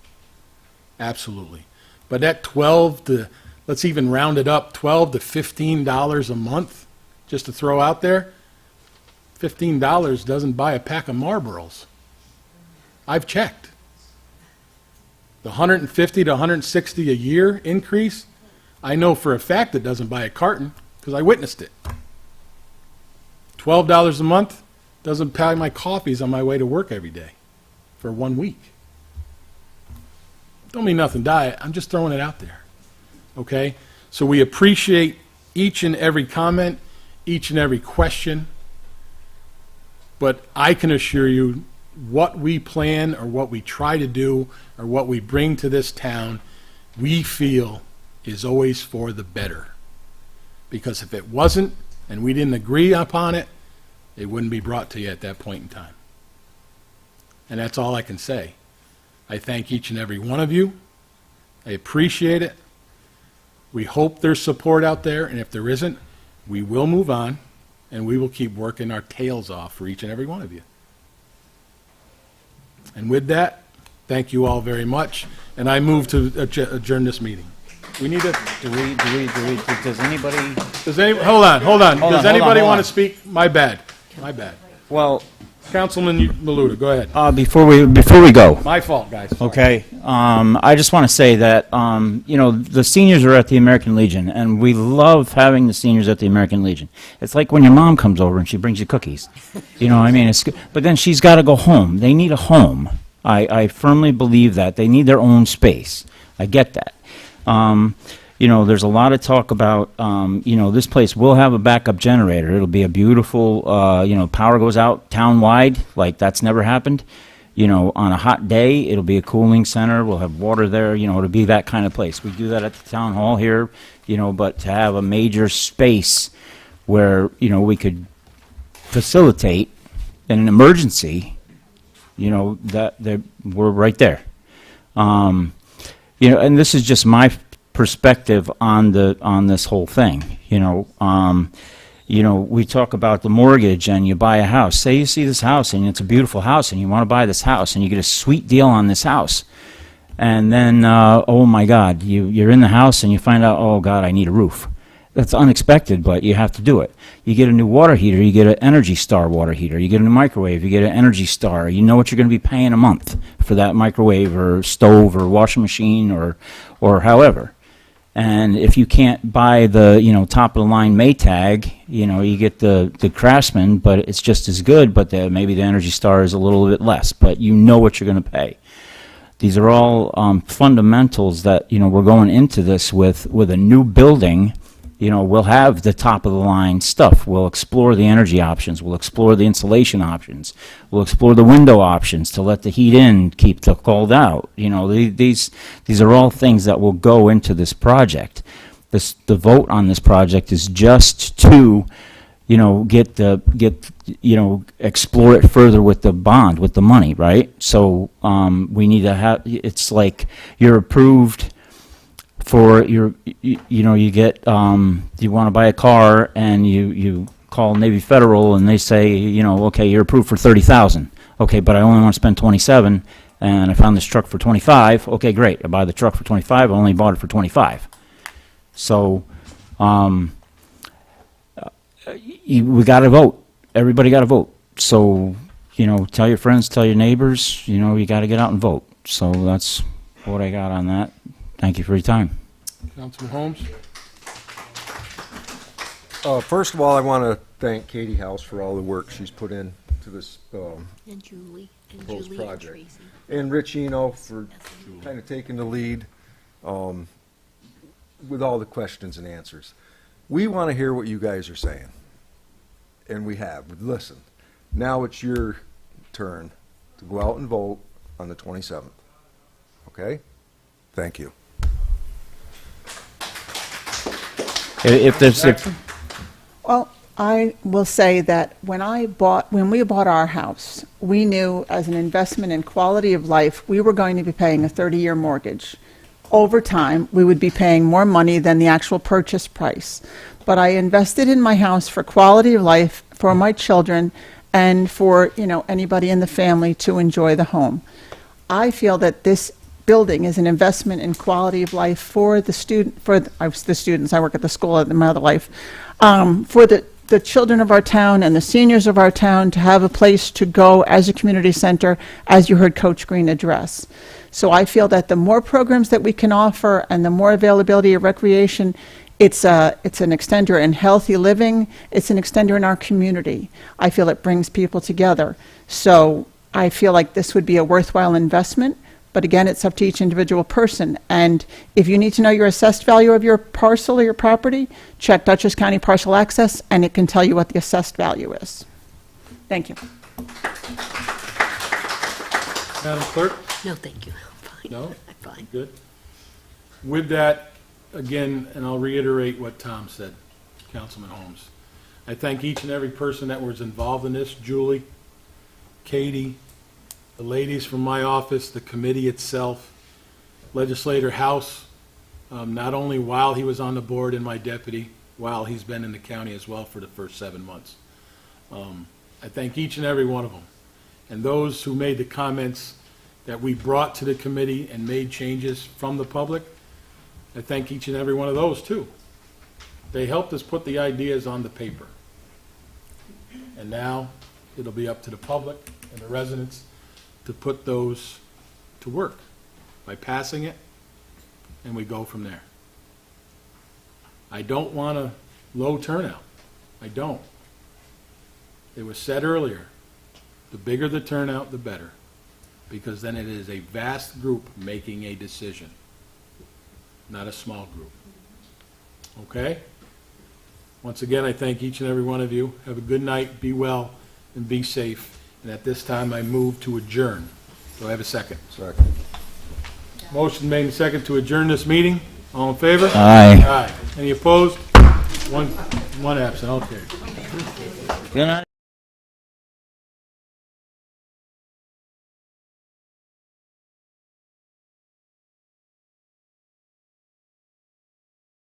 Absolutely. But that 12 to, let's even round it up, $12 to $15 a month, just to throw out there, $15 doesn't buy a pack of Marlboros. I've checked. The $150 to $160 a year increase, I know for a fact it doesn't buy a carton because I witnessed it. $12 a month doesn't buy my coffees on my way to work every day for 1 week. Don't mean nothing diet. I'm just throwing it out there. Okay? So we appreciate each and every comment, each and every question. But I can assure you what we plan or what we try to do or what we bring to this town, we feel is always for the better. Because if it wasn't and we didn't agree upon it, it wouldn't be brought to you at that point in time. And that's all I can say. I thank each and every one of you. I appreciate it. We hope there's support out there, and if there isn't, we will move on, and we will keep working our tails off for each and every one of you. And with that, thank you all very much, and I move to adjourn this meeting. We need to... Does anybody... Hold on. Does anybody want to speak? My bad. Well... Councilman Maluta, go ahead. Before we go. My fault, guys. Okay. I just want to say that, the seniors are at the American Legion, and we love having the seniors at the American Legion. It's like when your mom comes over and she brings you cookies. You know what I mean? But then she's got to go home. They need a home. I firmly believe that. They need their own space. I get that. There's a lot of talk about, this place will have a backup generator. It'll be a beautiful, power goes out town-wide, like that's never happened. On a hot day, it'll be a cooling center. We'll have water there. It'll be that kind of place. We do that at the town hall here, but to have a major space where, we could facilitate in an emergency, that we're right there. And this is just my perspective on this whole thing. We talk about the mortgage, and you buy a house. Say you see this house, and it's a beautiful house, and you want to buy this house, and you get a sweet deal on this house. And then, oh my God, you're in the house, and you find out, oh God, I need a roof. That's unexpected, but you have to do it. You get a new water heater, you get an Energy Star water heater. You get a new microwave, you get an Energy Star. You know what you're going to be paying a month for that microwave or stove or washing machine or however. And if you can't buy the top of the line Maytag, you get the Craftsman, but it's just as good. But maybe the Energy Star is a little bit less. But you know what you're going to pay. These are all fundamentals that we're going into this with a new building. We'll have the top of the line stuff. We'll explore the energy options. We'll explore the insulation options. We'll explore the window options to let the heat in, keep the cold out. These are all things that will go into this project. The vote on this project is just to, explore it further with the bond, with the money, right? So we need to have. It's like you're approved for you get you want to buy a car, and you call Navy Federal, and they say okay, you're approved for $30,000. Okay, but I only want to spend 27, and I found this truck for 25. Okay, great, I buy the truck for 25. I only bought it for 25. So we got to vote. Everybody got to vote. So tell your friends, tell your neighbors. You got to get out and vote. So that's what I got on that. Thank you for your time. Councilman Holmes? First of all, I want to thank Katie House for all the work she's put into this And Julie. And proposed Julie and project. Tracy. And Rich Eno for kind of taking the lead with all the questions and answers. We want to hear what you guys are saying. And we have. Listen, now it's your turn to go out and vote on the 27th. Okay? Thank you. Well, I will say that when we bought our house, we knew as an investment in quality of life, we were going to be paying a 30-year mortgage. Over time, we would be paying more money than the actual purchase price. But I invested in my house for quality of life for my children and for, anybody in the family to enjoy the home. I feel that this building is an investment in quality of life for the students. I work at the school at the Mother Life, for the children of our town and the seniors of our town to have a place to go as a community center, as you heard Coach Green address. So I feel that the more programs that we can offer and the more availability of recreation, it's an extender in healthy living. It's an extender in our community. I feel it brings people together. So I feel like this would be a worthwhile investment. But again, it's up to each individual person. And if you need to know your assessed value of your parcel or your property, check Dutchess County Parcel Access, and it can tell you what the assessed value is. Thank you. Madam Clerk? No, thank you. I'm fine. No? I'm fine. Good. With that, again, and I'll reiterate what Tom said, Councilman Holmes. I thank each and every person that was involved in this, Julie, Katie, the ladies from my office, the committee itself, Legislator House, not only while he was on the board and my deputy, while he's been in the county as well for the first 7 months. I thank each and every one of them. And those who made the comments that we brought to the committee and made changes from the public, I thank each and every one of those too. They helped us put the ideas on the paper. And now it'll be up to the public and the residents to put those to work by passing it, and we go from there. I don't want a low turnout. I don't. It was said earlier, the bigger the turnout, the better, because then it is a vast group making a decision, not a small group. Okay? Once again, I thank each and every one of you. Have a good night, be well, and be safe. And at this time, I move to adjourn. Do I have a second? Second. Motion made and second to adjourn this meeting. All in favor? Aye. Aye. Any opposed? One absent. Okay. Good night.